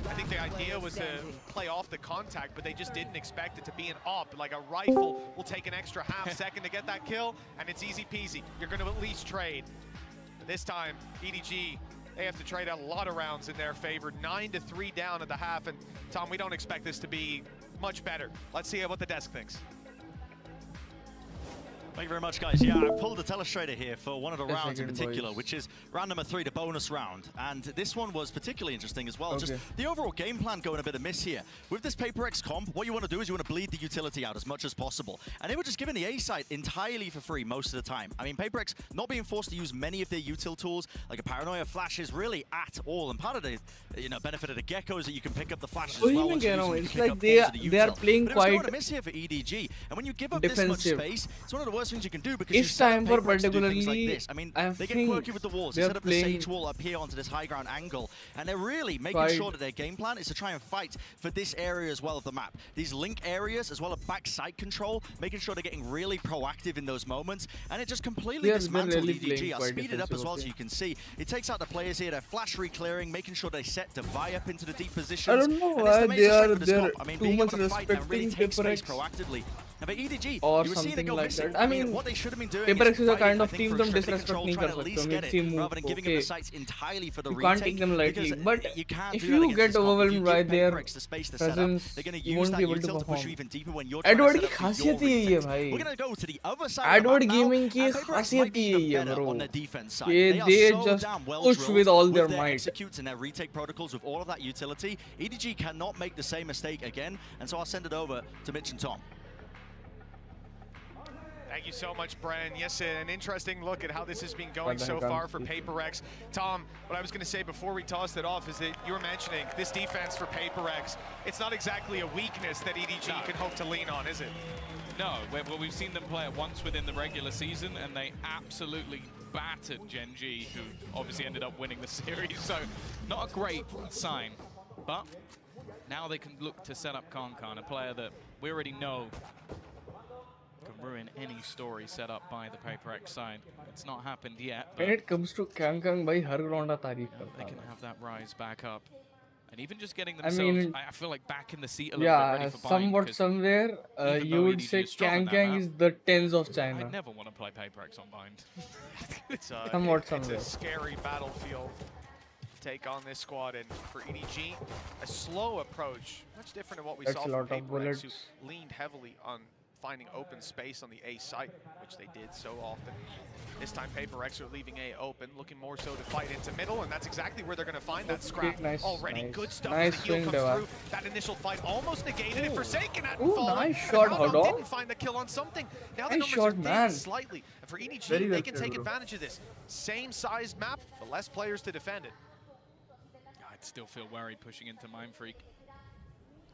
I think the idea was to play off the contact, but they just didn't expect it to be an op. Like a rifle will take an extra half second to get that kill, and it's easy peasy. You're going to at least trade. But this time, EDG, they have to trade a lot of rounds in their favor. 9-3 down at the half, and Tom, we don't expect this to be much better. Let's see what the desk thinks. Thank you very much, guys. Yeah, I pulled the telestrator here for one of the Yes, rounds in again, particular, boys. which is round number 3, the bonus round. And this one was particularly interesting as well. Okay. Just the overall game plan going a bit amiss here. With this PRX comp, what you want to do is you want to bleed the utility out as much as possible. And they were just giving the A site entirely for free most of the time. I mean, PRX not being forced to use many of their util tools, like a Paranoia flashes really at all. And part of the benefit of the Gecko is that you can pick up the flashes as well. once you use them, you It's can pick like up they forms of the are util. playing But it was going quite amiss here for EDG. And when you give up this much defensive. space, it's one of the worst things you can do because This you set up time for PRX to do things like particularly, this. I mean, I they get think quirky with the walls. They they're set up the playing sage wall up here onto this high ground angle, and they're really making quite sure that their game plan is to try and fight for this area as well of the map. These link areas as well as backside control, making sure they're getting really proactive in those moments, and it just completely They're dismantled really playing EDG. I'll quite speed it up as well defensive, so you can see. It takes out the players here. They're flash re-clearing, making sure they set Divide up into the deep positions. I don't know And it's the why major strength of this they're comp. I mean, too being much able to fight and really respecting take space PRX proactively. Now, but EDG, or you were seeing they something go like missing. that. I mean, what they should have been doing PRX is a fighting, kind I of think, team for तुम steady disrespect control, नहीं trying कर to at सकते least हो get mid-team it, move rather than को, giving them okay. the sights entirely for the You can't retake. take them lightly, because but you can't if do that you against get this comp. If overwhelmed you by give their PRX the space to set up, presence, they're going to you use won't that be able to util to push perform. you even deeper when you're trying Edward to की set up for your खासियत ही यही है retakes. भाई. We're going to go to the other side of the Edward map now, Gaming की and PRX खासियत might be he even यही है better bro. on the defense side. कि They are they so just damn well push drilled with all their their might. executes and their retake protocols with all of that utility. EDG cannot make the same mistake again, and so I'll send it over to Mitch and Tom. Thank you so much, Bren. Yes, an interesting look at how this has been going so far for PRX. Tom, what I was going to say before we tossed it off is that you were mentioning this defense for PRX. It's not exactly a weakness that EDG can hope to lean on, is it? No, well, we've seen them play it once within the regular season, and they absolutely battered Gen G, who obviously ended up winning the series. So, not a great sign. But now they can look to set up Kankan, a player that we already know can ruin any story set up by the PRX side. It's not happened yet, but When it comes to Kankan, भाई हर ground तारीफ they करता can है. have that rise back up. And even just getting I themselves, mean, I feel like back in the seat a little bit, ready yeah, for buying. somewhat 'cause somewhere even you though would EDG say is strong on that Kankan map, is the tens of I China. never want to play PRX on bind. It's Somewhat it's somewhere. a scary battlefield to take on this squad, and for EDG, a slow approach, much different than what we That's saw a from lot of PRX, bullets. who leaned heavily on finding open space on the A site, which they did so often. This time PRX are leaving A open, looking more so to fight into middle, and that's exactly where they're going to find that scrap. Nice, Already nice. good stuff Nice as the heal swing, comes Deva. through. That initial fight almost negated it. Forsaken hadn't Ooh, fallen. nice and shot, Valorant Haddock. didn't find the kill on something. Now the Nice numbers shot, are dipping man. slightly. And for EDG, Very they well can played, take bro. advantage of this. Same sized map, but less players to defend it. I'd still feel worried pushing into Mindfreak.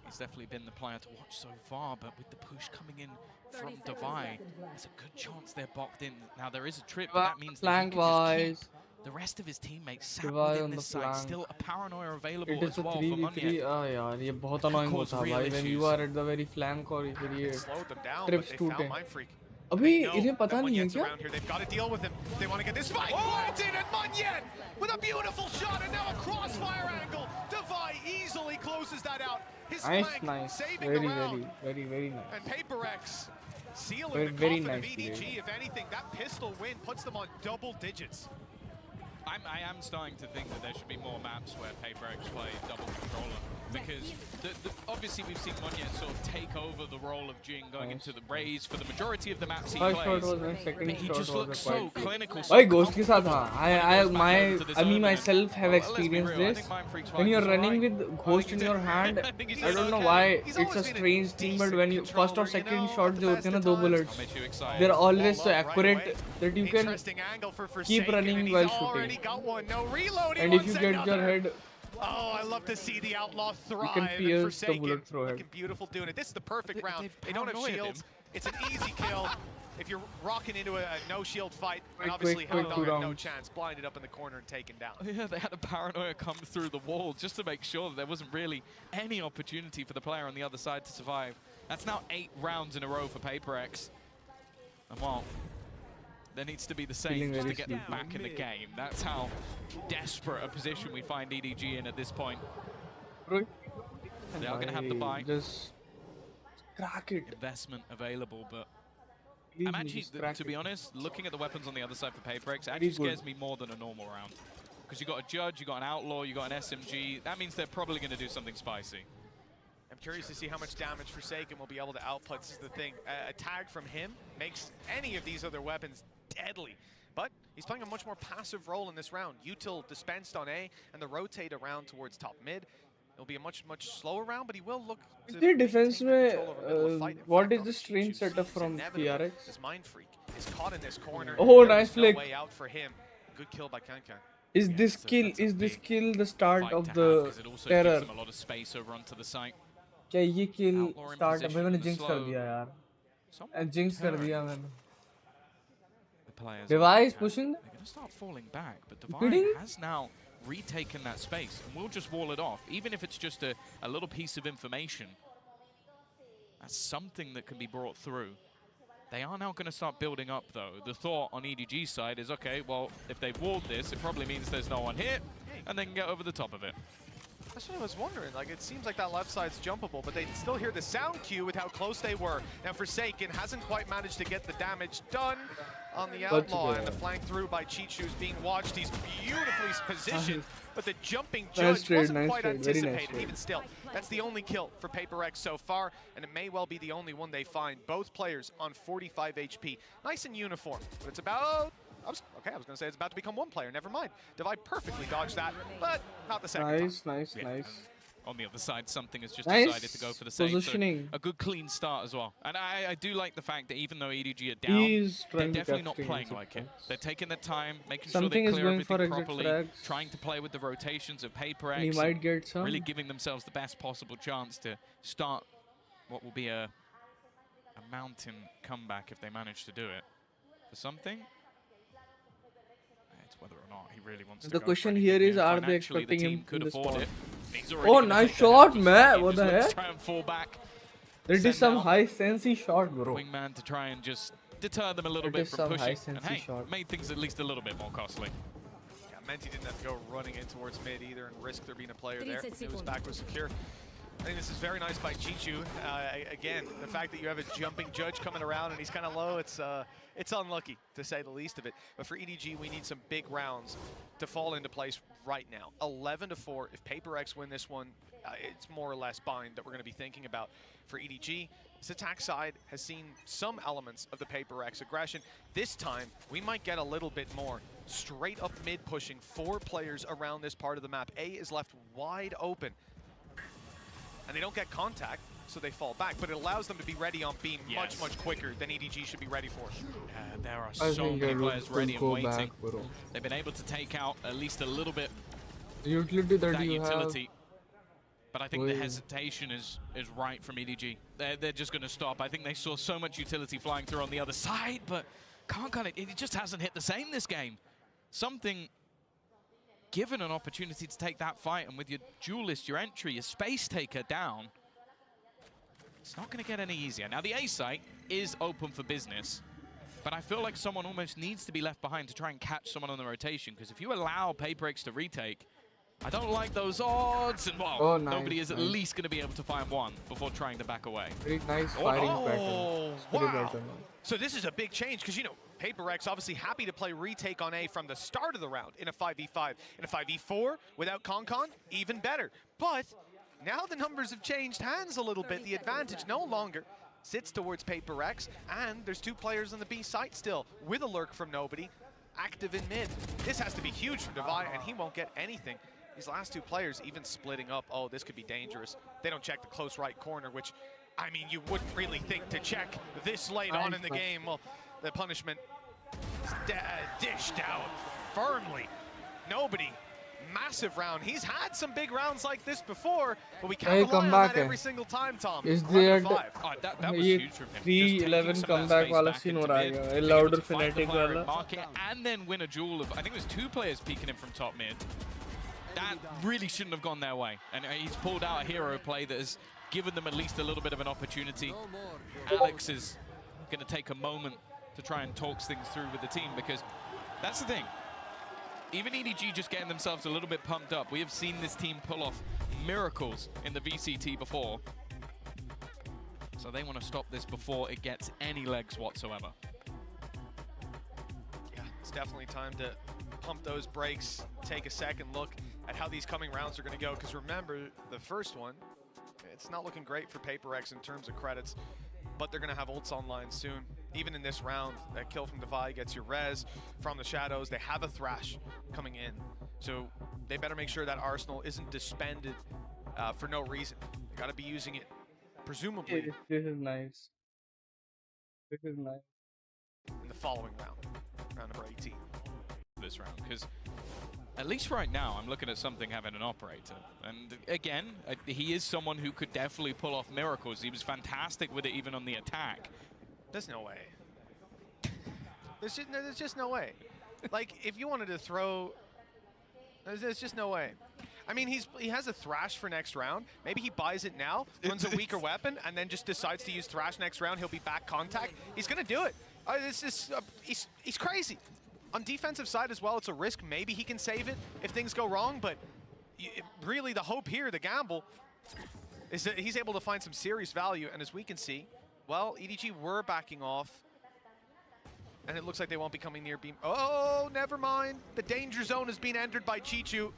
He's definitely been the player to watch so far, but with the push coming in from Divide, there's a good chance they're boxed in. Now there is a trip, but that means that he Flank can just wise, keep the rest of his teammates sat Divide within on the this side. flank. Still a paranoia available it as is a well for 3v3. Munyet. Ah यार ये बहुत annoying cause होता है real भाई when you issues. are at the very flank और फिर ये It slowed them down, trips but they found टूटे. Mindfreak. अभी Know इन्हें पता that नहीं है Munyet's क्या? around here. They've got to deal with him. They want to get this spike planted, and Munyet with a beautiful shot, and now a crossfire angle. Divide easily closes that out. His Nice, flank nice, saving very, the round. very nice. And PRX sealing Very, the very coffin of nice EDG. play. If anything, that pistol win puts them on double digits. I am starting to think that there should be more maps where PRX play double controller. because obviously we've seen Munya sort of take over the role of Jing going into the Raze for the majority of the maps he First plays. shot was nice, second He shot just was looks a so quite clinical. Why Ghost के साथ हाँ I me myself have experienced this. When you're running with Ghost in your hand, I don't know why it's a strange thing, but when you first or second shot जो होते हैं ना दो bullets, they're always so accurate that you can keep running while shooting. And if you get your head, oh, I love to see the Outlaw thrive. you can pierce the bullet through looking beautiful doing it. This is the perfect round. They don't have shields. It's an easy kill. If you're rocking into a no shield fight, and obviously quick Haldon had no chance, blinded up in the corner and taken down. Yeah, they had a paranoia come through the wall just to make sure that there wasn't really any opportunity for the player on the other side to survive. That's now 8 rounds in a row for PRX. And well, there needs to be the same just to get them back in the game. That's how desperate a position we find EDG in at this point. They are going to have to buy. Just crack it. Investment available, but I'm actually, to be honest, looking at the weapons on the other side for PRX actually scares me more than a normal round. Because you got a Judge, you got an Outlaw, you got an SMG. That means they're probably going to do something spicy. I'm curious to see how much damage FACECAM will be able to output. This is the thing. A tag from him makes any of these other weapons deadly. But he's playing a much more passive role in this round. Util dispensed on A, and the rotate around towards top mid. It'll be a much slower round, but he will look to the defense में what is the strange setup from PRX? This Mind Freak is caught in this corner. Oh, nice flick. No way out for him. Good kill by Kankan. Is this kill the start of the terror? A lot of space over onto the site. क्या ये kill start है? मैंने jinx कर दिया यार. Jinx कर दिया मैंने. Device pushing. They're going to start falling back, but Divine has now retaken that space, and we'll just wall it off, even if it's just a little piece of information. That's something that can be brought through. They are now going to start building up, though. The thought on EDG's side is, okay, well, if they've walled this, it probably means there's no one here, and they can get over the top of it. That's what I was wondering. Like, it seems like that left side's jumpable, but they still hear the sound cue with how close they were. Now, FACECAM hasn't quite managed to get the damage done on the Outlaw, and the flank through by Cheat Shoes being watched. He's beautifully positioned, but the jumping Judge wasn't quite anticipated. Even still, that's the only kill for PRX so far, and it may well be the only one they find. Both players on 45 HP. Nice and uniform, but it's about... I was going to say it's about to become one player. Never mind. Divide perfectly dodged that, but not the second time. Nice. On the other side, something has just decided to go for the same. Positioning. So a good clean start as well. And I do like the fact that even though EDG are down, they're definitely not playing like it. They're taking their time, making sure they clear everything properly, trying to play with the rotations of PRX. He might get some. Really giving themselves the best possible chance to start what will be a mountain comeback if they manage to do it. For something, it's whether or not he really wants to go. The question here is, are they Financially, expecting him could in this afford spot? it. Oh, nice shot, man. What the heck? Try and fall back. That is some high sensey shot, bro. Wingman to try and just deter them a little bit from pushing. And hey, made things at least a little bit more costly. Yeah, Menti didn't have to go running in towards mid either and risk there being a player there. It was back was secure. I think this is very nice by Chichu. Again, the fact that you have a jumping Judge coming around and he's kind of low, it's unlucky, to say the least of it. But for EDG, we need some big rounds to fall into place right now. 11-4. If PRX win this one, it's more or less bind that we're going to be thinking about. For EDG, this attack side has seen some elements of the PRX aggression. This time, we might get a little bit more. Straight up mid pushing 4 players around this part of the map. A is left wide open. And they don't get contact, so they fall back. But it allows them to be ready on B much quicker than EDG should be ready for. There are so many players ready and waiting. They've been able to take out at least a little bit utility that utility. But I think the hesitation is right from EDG. They're just going to stop. I think they saw so much utility flying through on the other side, but it just hasn't hit the same this game. Something... Given an opportunity to take that fight, and with your duelist, your entry, your space taker down, it's not going to get any easier. Now, the A site is open for business, but I feel like someone almost needs to be left behind to try and catch someone on the rotation, because if you allow PRX to retake, I don't like those odds, and well, nobody is at least going to be able to find one before trying to back away. Very nice firing pattern. Wow. So this is a big change, because, you know, PRX obviously happy to play retake on A from the start of the round in a 5v5. In a 5v4 without Concon, even better. But Now the numbers have changed hands a little bit. The advantage no longer sits towards PRX, and there's 2 players on the B site still, with a lurk from nobody, active in mid. This has to be huge for Devi, and he won't get anything. These last 2 players even splitting up. Oh, this could be dangerous. They don't check the close right corner, which, I mean, you wouldn't really think to check this late on in the game. Well, the punishment is dished out firmly. Nobody. Massive round. He's had some big rounds like this before, but we can't rely on that every single time, Tom. Is there that was huge from him. 3-11 comeback wala scene ho raha hai, a louder fanatic wala. Market and then win a duel of, I think it was 2 players peeking him from top mid. That really shouldn't have gone their way, and he's pulled out a hero play that has given them at least a little bit of an opportunity. Alex is going to take a moment to try and talk things through with the team, because that's the thing. Even EDG just getting themselves a little bit pumped up. We have seen this team pull off miracles in the VCT before. So they want to stop this before it gets any legs whatsoever. Yeah, it's definitely time to pump those brakes, take a second look at how these coming rounds are going to go. Because remember, the first one, it's not looking great for PRX in terms of credits, but they're going to have ults online soon. Even in this round, that kill from Devi gets your res from the shadows. They have a Thrash coming in, so they better make sure that Arsenal isn't disbanded for no reason. They got to be using it, presumably. This is nice. This is nice. In the following round, round number 18. This round, because at least right now, I'm looking at something having an operator. And again, he is someone who could definitely pull off miracles. He was fantastic with it even on the attack. There's no way. There's just no way. Like, if you wanted to throw, there's just no way. I mean, he has a Thrash for next round. Maybe he buys it now, runs a weaker weapon, and then just decides to use Thrash next round. He'll be back contact. He's gonna do it. He's crazy. On defensive side as well, it's a risk. Maybe he can save it if things go wrong, but really the hope here, the gamble, is that he's able to find some serious value. And as we can see, well, EDG were backing off, and it looks like they won't be coming near beam. Oh, never mind. The danger zone has been entered by Chichu.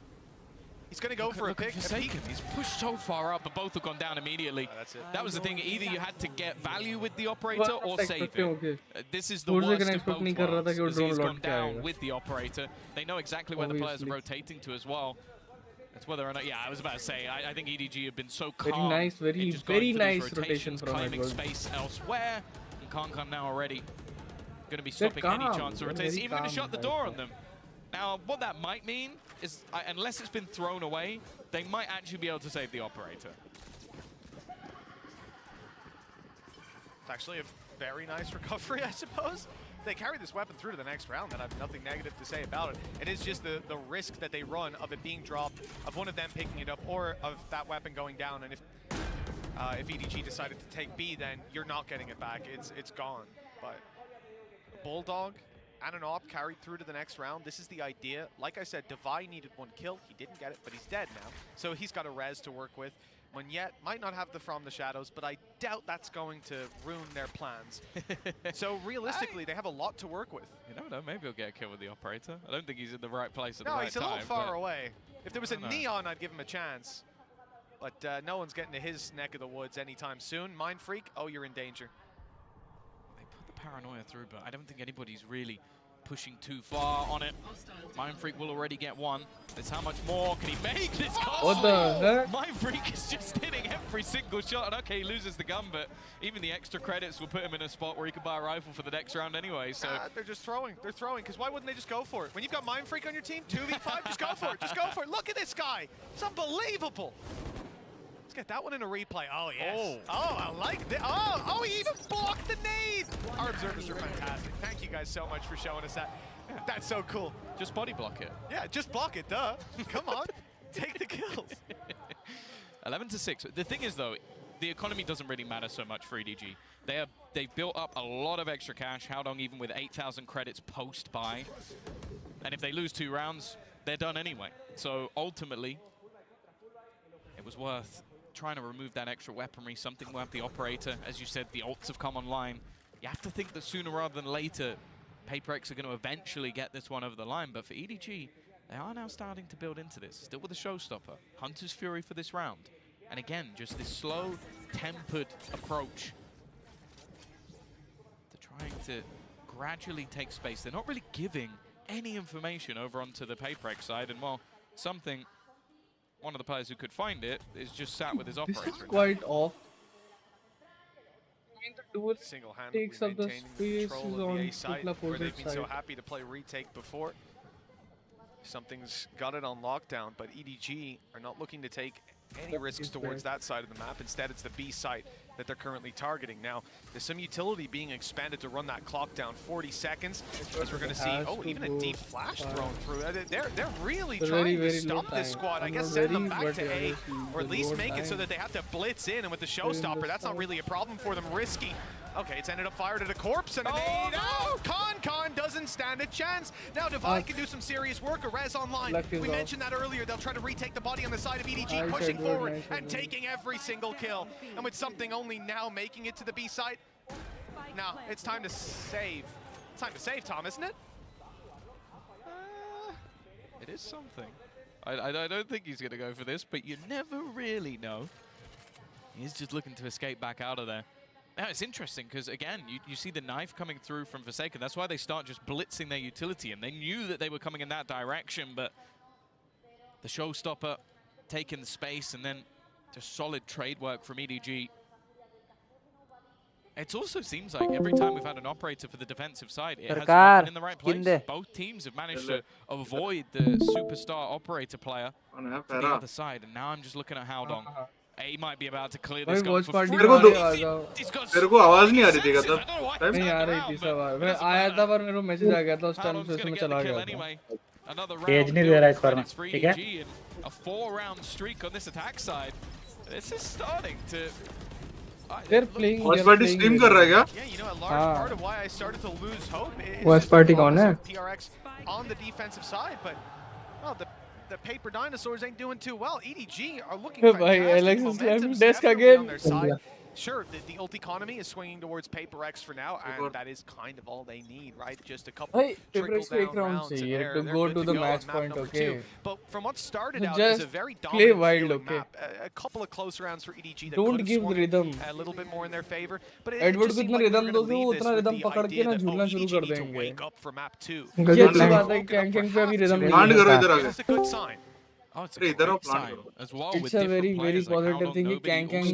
He's going to go for a pick. He's pushed so far up, but both have gone down immediately. That's it. That was the thing. Either you had to get value with the operator or save it. This is the worst of both worlds, he's gone down with the operator. They know exactly where the players are rotating to as well. It's whether or not, yeah, I was about to say, I think EDG have been so calm. Very nice rotation from claiming space elsewhere. And Kankan now already going to be stopping any chance of rotation. Even going to shut the door on them. Now, what that might mean is, unless it's been thrown away, they might actually be able to save the operator. It's actually a very nice recovery, I suppose. They carry this weapon through to the next round, and I have nothing negative to say about it. It is just the risk that they run of it being dropped, of one of them picking it up, or of that weapon going down. And if EDG decided to take B, then you're not getting it back. It's gone. But Bulldog and an op carried through to the next round. This is the idea. Like I said, Devi needed 1 kill. He didn't get it, but he's dead now. So he's got a res to work with. Monyet might not have the From the Shadows, but I doubt that's going to ruin their plans. So realistically, they have a lot to work with. You never know, maybe he'll get a kill with the operator. I don't think he's in the right place at the right time. No, he's a little far away. If there was a Neon, I'd give him a chance. But no one's getting to his neck of the woods anytime soon. Mind Freak, oh, you're in danger. They put the Paranoia through, but I don't think anybody's really pushing too far on it. Mind Freak will already get 1. It's how much more can he make this combo? What the heck? Mind Freak is just hitting every single shot. And okay, he loses the gun, but even the extra credits will put him in a spot where he can buy a rifle for the next round anyway. So they're just throwing. They're throwing, because why wouldn't they just go for it? When you've got Mind Freak on your team, 2v5, just go for it. Just go for it. Look at this guy. It's unbelievable. Let's get that one in a replay. Oh, yes. Oh, I like that. Oh, he even blocked the nade. Our observers are fantastic. Thank you guys so much for showing us that. Yeah. That's so cool. Just body block it. Yeah, just block it, duh. Come on, take the kills. 11-6. The thing is, though, the economy doesn't really matter so much for EDG. They've built up a lot of extra cash. Howdong even with 8,000 credits post-buy. And if they lose 2 rounds, they're done anyway. So ultimately, it was worth trying to remove that extra weaponry, something worth the operator. As you said, the ults have come online. You have to think that sooner rather than later, PRX are going to eventually get this one over the line. But for EDG, they are now starting to build into this. Still with a showstopper. Hunter's Fury for this round. And again, just this slow, tempered approach to trying to gradually take space. They're not really giving any information over onto the PRX side, and well, one of the players who could find it is just sat with his operator. This is quite off. Single-handedly takes up the maintaining space control on of the A side, Putla where they've opposite been so side. happy to play retake before. Something's got it on lockdown, but EDG are not looking to take any risks towards that side of the map. Instead, it's the B site that they're currently targeting. Now, there's some utility being expanded to run that clock down 40 seconds, as we're going to see, oh, even a deep flash thrown through. They're really trying to stop this squad. I guess send them back to A, or at least make it so that they have to blitz in, and with the showstopper, that's not really a problem for them. Risky. Okay, it's ended up fired at a corpse and a nade. Oh, Con doesn't stand a chance. Now Divide can do some serious work. A res online. We mentioned that earlier. They'll try to retake the body on the side of EDG, pushing forward and taking every single kill. And with something only now making it to the B site, now it's time to save. It's time to save, Tom, isn't it? It is something. I don't think he's going to go for this, but you never really know. He's just looking to escape back out of there. Now, it's interesting because, again, you see the knife coming through from Forsaken. That's why they start just blitzing their utility, and they knew that they were coming in that direction, but the showstopper taking the space, and then just solid trade work from EDG. It also seems like every time we've had an operator for the defensive side, it has not been in the right place. Both teams have managed to avoid the superstar operator player to the other side, and now I'm just looking at Howdong. A might be about to clear this gun for free. मेरे को आवाज नहीं आ रही थी तब नहीं आ रही थी सब मैं आया था पर मेरे को मैसेज आ गया था उस टाइम से मैं चला गया था तेज नहीं दे रहा इस पर ठीक है A 4-round streak on this attack side. This is starting to they're playing stream कर रहा है क्या? Yeah, you know, a large part of why I started to lose hope is Watch party कौन है? PRX on the defensive side, but well, the paper dinosaurs ain't doing too well. EDG are looking fantastic. Momentum's definitely on their side. Sure, the ult economy is swinging towards PRX for now, and that is kind of all they need, right? Just a couple trickle-down rounds, and they're go to the go match on map point, number okay? 2. But from what started out Just as a very play dominant wild, feeling okay? map, a couple of close rounds for EDG that Don't could give have the rhythm. swung a little bit more in their favor. But it Edward just को seemed इतना like we were rhythm going दो to वो leave this उतना with rhythm the पकड़ के idea ना that झूलना शुरू EDG कर need to देंगे wake up for map 2. ये अच्छी बात है कैंकिंग पे अभी rhythm नहीं है It's a good sign. Oh, it's a great sign as well. It's a very positive thing कि कैंकिंग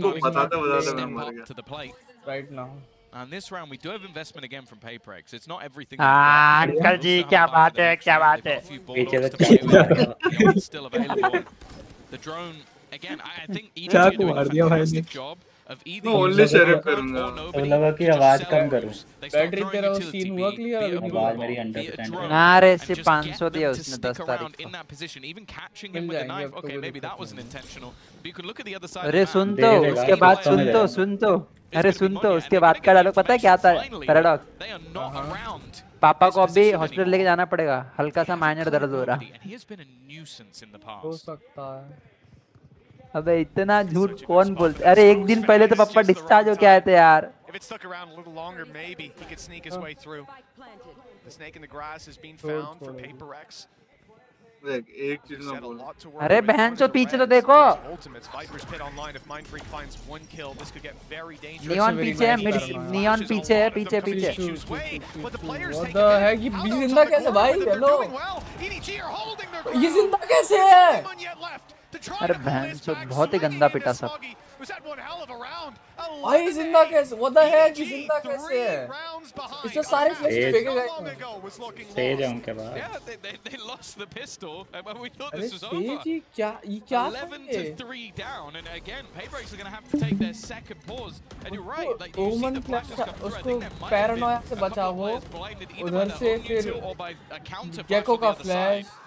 to the plate right now. And this round we do have investment again from PRX. It's not everything. Uncle ji क्या बात है पीछे तो still available. The drone again. I think EDG are doing a fantastic job of either only sheriff करूँगा तो लगा कि आवाज कम करूँ बैटरी तेरा वो सीन हुआ क्लियर आवाज मेरी 100% ना रे सिर्फ 500 दिया उसने 10 तारीख in that position, even catching him with the knife. Okay, maybe that wasn't intentional. But you could look at the other side. अरे सुन तो उसके बाद सुन तो अरे सुन तो उसके बाद का डायलॉग पता है क्या था पैराडॉक्स पापा को अभी हॉस्पिटल लेके जाना पड़ेगा हल्का सा माइनर दर्द हो रहा हो सकता है अबे इतना झूठ कौन बोलता अरे एक दिन पहले तो पापा डिस्चार्ज होके आए थे यार If it stuck around a little longer, maybe he could sneak his way through. The snake in the grass is being found for PRX. एक चीज ना बोल अरे बहन तो पीछे तो देखो Ultimates Viper's pit online. If Mind Freak finds one kill, this could get very dangerous. Neon पीछे है नियॉन पीछे है पीछे पीछे But the players What the heck ये जिंदा कैसे भाई हेलो ये जिंदा कैसे है अरे बहन तो बहुत ही गंदा पिटा सब भाई जिंदा कैसे what the heck ये जिंदा कैसे है इससे सारे फ्लैश फेंके गए तेज है उनके पास Yeah, they lost the pistol. We thought अरे this was over. जी क्या ये क्या 11-3 down, and again, PRX are going to have to take their second pause. And you're right, like you see the flashes come through. I think there might have been a couple of players blinded either by their own util or by a counter flash Gecko on the का other side. Flash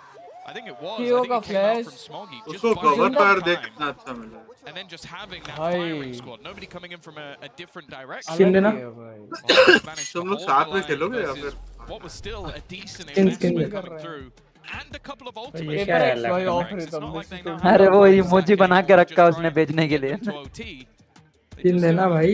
I think it was. Keo I think का it came out flash from Smoggy. उसको cover fire देखना अच्छा मिला And then just having that firing squad, nobody coming in from a different direction. Skin देना तुम लोग साथ में खेलोगे या फिर what was still a decent investment coming through. And a couple of ultimates. It's not like they know how अरे वो इमोजी बना के रखा उसने भेजने के लिए to OT. स्किन देना भाई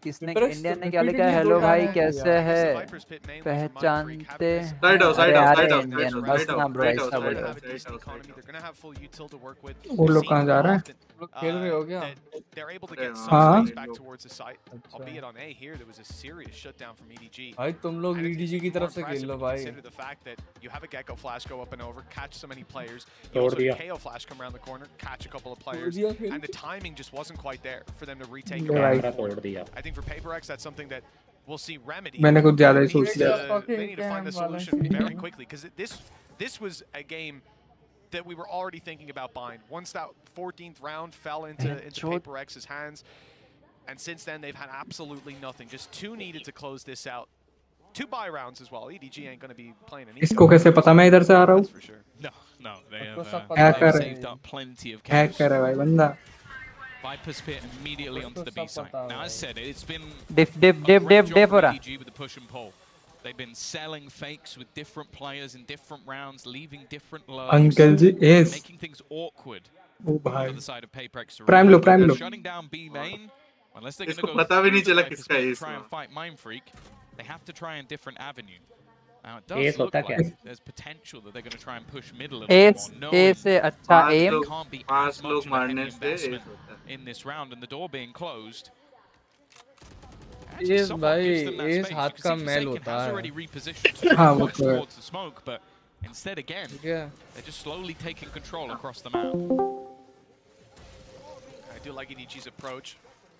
किसने Viprax इंडियन ने repeatedly क्या लिखा है? दो हेलो time भाई out कैसे किया। है? पहचानते Side out, अरे side out, अरे side out, Indian side out, बस side ना out, ब्रो side out, ऐसा side बोलो. out, side out, side out. They're going to have full util to work with. वो We've लोग seen कहाँ it जा more रहे हैं? often, लोग खेल रहे हो क्या? that they're able to अरे get हाँ, some हाँ. space back towards the site. Albeit on A here, there was a serious shutdown from EDG. भाई तुम लोग And it's EDG की even more तरफ से खेल impressive लो when you भाई. consider the fact that you have a Gecko flash go up and over, catch so many players. You तोड़ also दिया. have KO flash come around the corner, catch a couple of players. दिया खेल And the timing just wasn't quite there for them to retake it camera back. तोड़ दिया. I think for PRX, that's something that we'll see remedy. मैंने कुछ ज्यादा ही They सोच need लिया. to- they need to find the solution very quickly because this was a game that we were already thinking about buying. Once that 14th round fell into PRX's hands, and since then they've had absolutely nothing. Just 2 needed to close this out. 2 buy rounds as well. EDG ain't going to be playing an इसको कैसे पता मैं इधर से आ रहा हूँ? for sure. No, they आपको have सब पता हैक है. कर saved up plenty of hack chaos. कर रहा है भाई बंदा. Viper's Pit immediately onto the B side. Now, as said, it's been Diff a great job हो from रहा. EDG with the push and pull. They've been selling fakes with different players in different rounds, leaving different lows, uncle G S. making things awkward ओ भाई. for the side of PRX. Prime low, prime low. Shutting down B main. Unless they're going to इसको go पता भी नहीं through the चला Viper's किसका Pit and S try हुआ. and fight Mind Freak, they have to try a different avenue. Now, it S does look होता like क्या? there's potential that they're going to try and push mid a little A bit more, knowing ए से अच्छा पांच M. लोग- can't be as पांच much लोग of a heavy मारने से investment एस होता है. in this round, and the door being closed. Yes, somewhat भाई, gives them that S space. You हाथ can का see मैल Forsaken होता has है. already repositioned हाँ, वो much तो है. towards the smoke, but instead again, Yeah. they're just slowly taking control across the map. I do like EDG's approach.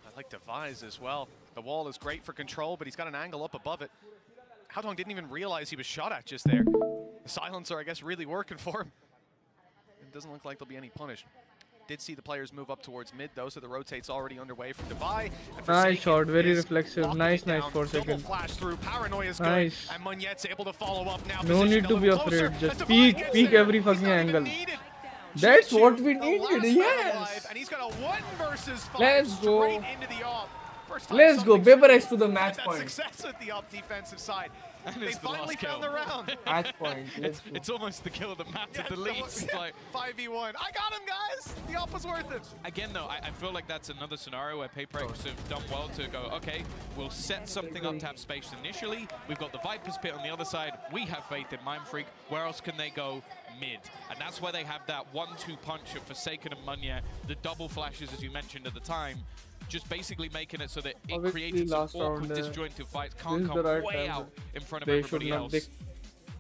I like Device as well. The wall is great for control, but he's got an angle up above it. Haodong didn't even realize he was shot at just there. The silencer, I guess, really working for him. It doesn't look like there'll be any punish. Did see the players move up towards mid, though, so the rotate's already underway for Devi. Nice shot, very reflexive. Nice, nice 4 Double seconds. flash through. Paranoia's Nice. good, and Munyet's able to follow up now. No positioned need a to be little closer, afraid. Just and Devi peek, gets peek there. every He's fucking not even angle. needed. That's Chichu, what we the needed. last man Yes. alive, and he's got a 1 versus 5 Let's go. straight into the op. First time Let's go. something's PRX to the match had that point. success with the op defensive side. And They it's the finally last found kill. the round. Match point. Let's go. It's almost the kill that mattered the least. Like 5v1. I got him, guys. The op was worth it. again, though, I feel like that's another scenario where PRX have done well to go, okay, we'll set something up to have space initially. We've got the Viper's Pit on the other side. We have faith in Mind Freak. Where else can they go? Mid. And that's where they have that 1-2 punch of Forsaken and Munya, the double flashes, as you mentioned at the time, just basically making it so that it Obviously, created some last awkward, round, disjointed fights. this Can't is the come right way time. out in front of They should everybody not. else.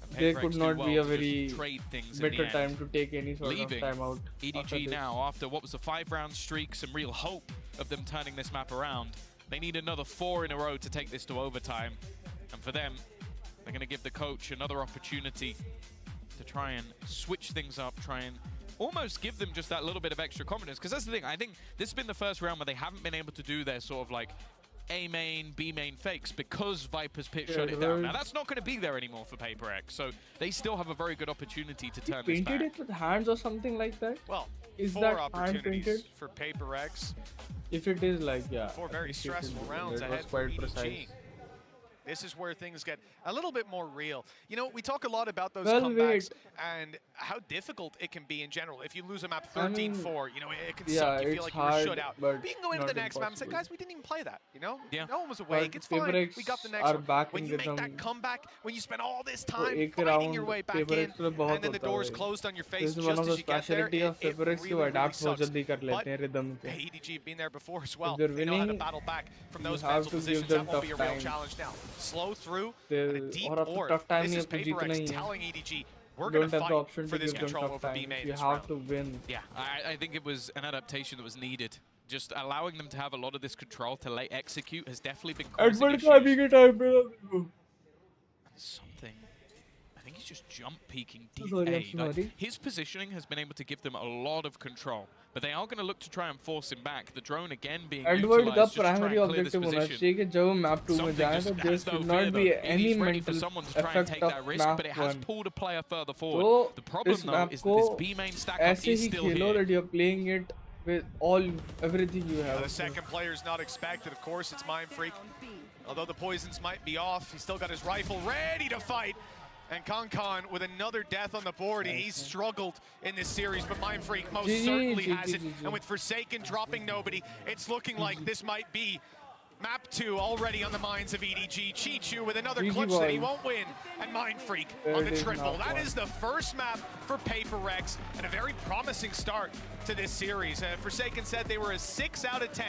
And There PRX could do not well be a to very just trade things in the better end. time to take any sort Leaving of timeout. after EDG this. now, after what was a 5-round streak, some real hope of them turning this map around. They need another 4 in a row to take this to overtime. And for them, they're going to give the coach another opportunity to try and switch things up, try and almost give them just that little bit of extra confidence. Because that's the thing, I think this has been the first round where they haven't been able to do their sort of like A main, B main fakes because Viper's Pit shut it down. Now that's not going to be there anymore for PRX, so they still have a very good opportunity to turn this Painted back. it with hands or something like that? Well, Is 4 that hand opportunities painted? for PRX. If it is like, yeah. 4 very appreciate stressful it. rounds That ahead was for quite EDG. precise. This is where things get a little bit more real. You know, we talk a lot about those Well, comebacks and how difficult it can be in general. If you lose a map 13-4, you know, it can suck. You feel like you were shut out. But you can go into the next map and say, guys, we didn't even play that, you know? Yeah. No one was awake. But It's fine. PRX We got the next are one. back When in you make rhythm. that comeback, when you spend all this तो time एक fighting your round way back in, PRX पे बहुत and then the होता door's है। closed on your face This is one just of the as you get there, speciality of it PRX really, to adapt really बहुत sucks. जल्दी कर लेते But हैं rhythm के। EDG have been there before as well. they're They know how to winning, battle back from you those have mental to give positions. them That won't be a tough real time. challenge now. Slow through They- and a deep और आपको orb. tough time This नहीं is है, आपको जीतना PRX ही है. telling EDG, we're Don't going have to the fight option for to this give them control tough over B times. main You this have round. to win. Yeah, I think it was an adaptation that was needed. Just allowing them to have a lot of this control to late execute has definitely been causing Edward issues. का अभी के time पे Something. I think he's just jump peeking deep Sorry, A. I'm Like, sorry. his positioning has been able to give them a lot of control, but they are going to look to try and force him back. The drone again being Edward का utilized just to try primary and clear this objective होना position. चाहिए कि जब वो map 2 में Something जाए just तो there as though should fear not be though. any He's ready for mental someone to try and effect take of that risk, but it map has 1. pulled a player further forward. तो The problem इस though map is that को this B main stack up ऐसे is he still Khelo here. that you're playing it with everything you have. The second player's not expected. Of course, it's Mind Freak. Although the poisons might be off, he's still got his rifle ready to fight. And Con with another death on the board. He's struggled in this series, but Mind Freak most certainly has it. And with Forsaken dropping nobody, it's looking like this might be Map 2 already on the minds of EDG. Chichu with another GG clutch that he boys. won't win. And Mind Freak There on it the is, triple. map That one. is the first map for PRX and a very promising start to this series. Forsaken said they were a 6 out of 10.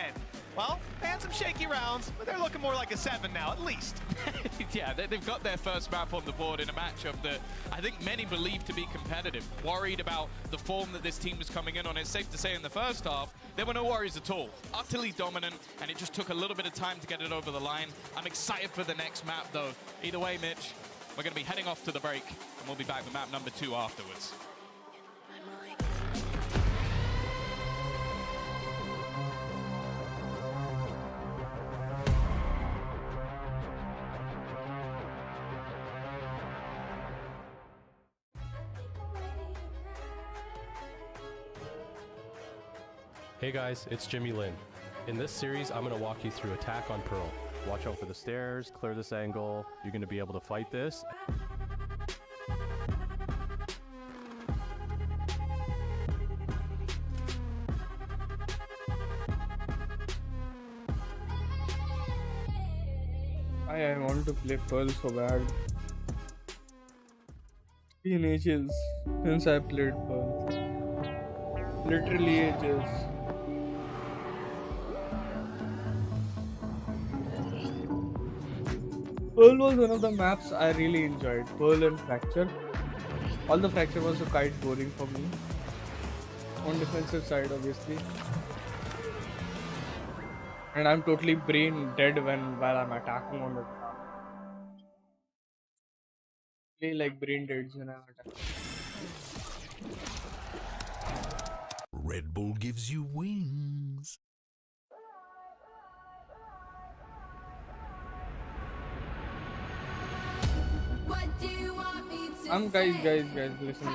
Well, they had some shaky rounds, but they're looking more like a 7 now, at least. Yeah, they've got their first map on the board in a matchup that I think many believe to be competitive. Worried about the form that this team was coming in on. It's safe to say in the first half, there were no worries at all. Utterly dominant, and it just took a little bit of time to get it over the line. I'm excited for the next map, though. Either way, Mitch, we're going to be heading off to the break, and we'll be back with map number 2 afterwards. Hey guys, it's Jimmy Lin. In this series, I'm going to walk you through attack on Pearl. Watch out for the stairs, clear this angle, you're going to be able to fight this. I want to play Pearl so bad. Been ages since I played Pearl. Literally ages. Pearl was one of the maps I really enjoyed. Pearl and Fracture. All the Fracture was quite boring for me. On defensive side, obviously. And I'm totally brain dead while I'm attacking on the ground. Play like brain dead when I'm attacking. Red Bull gives you wings. Guys, listen.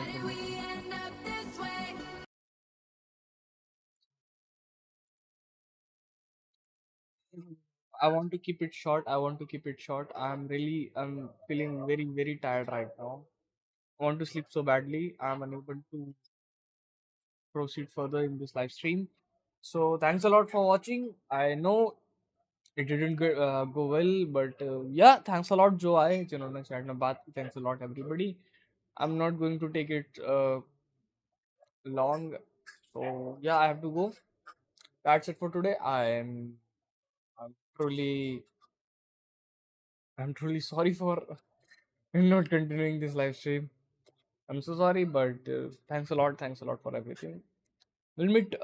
I want to keep it short. I'm feeling very, very tired right now. I want to sleep so badly. I'm unable to proceed further in this live stream. So thanks a lot for watching. I know it didn't go well, but yeah, thanks a lot, जो आए जिन्होंने chat में बात की. Thanks a lot, everybody. I'm not going to take it long. So yeah, I have to go. That's it for today. I'm truly sorry for not continuing this live stream. I'm so sorry, but thanks a lot for everything. We'll meet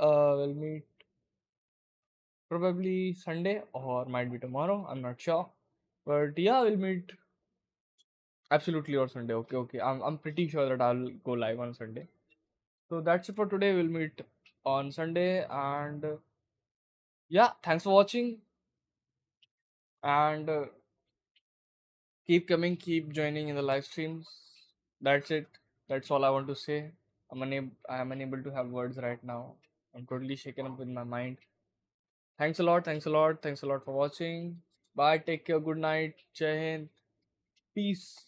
probably Sunday or might be tomorrow. I'm not sure, but yeah, we'll meet absolutely on Sunday. Okay. I'm pretty sure that I'll go live on Sunday. So that's it for today. We'll meet on Sunday, and yeah, thanks for watching, and keep coming, keep joining in the live streams. That's it. That's all I want to say. I am unable to have words right now. I'm totally shaken up with my mind. Thanks a lot for watching. Bye, take care, good night, Jai Hind, peace.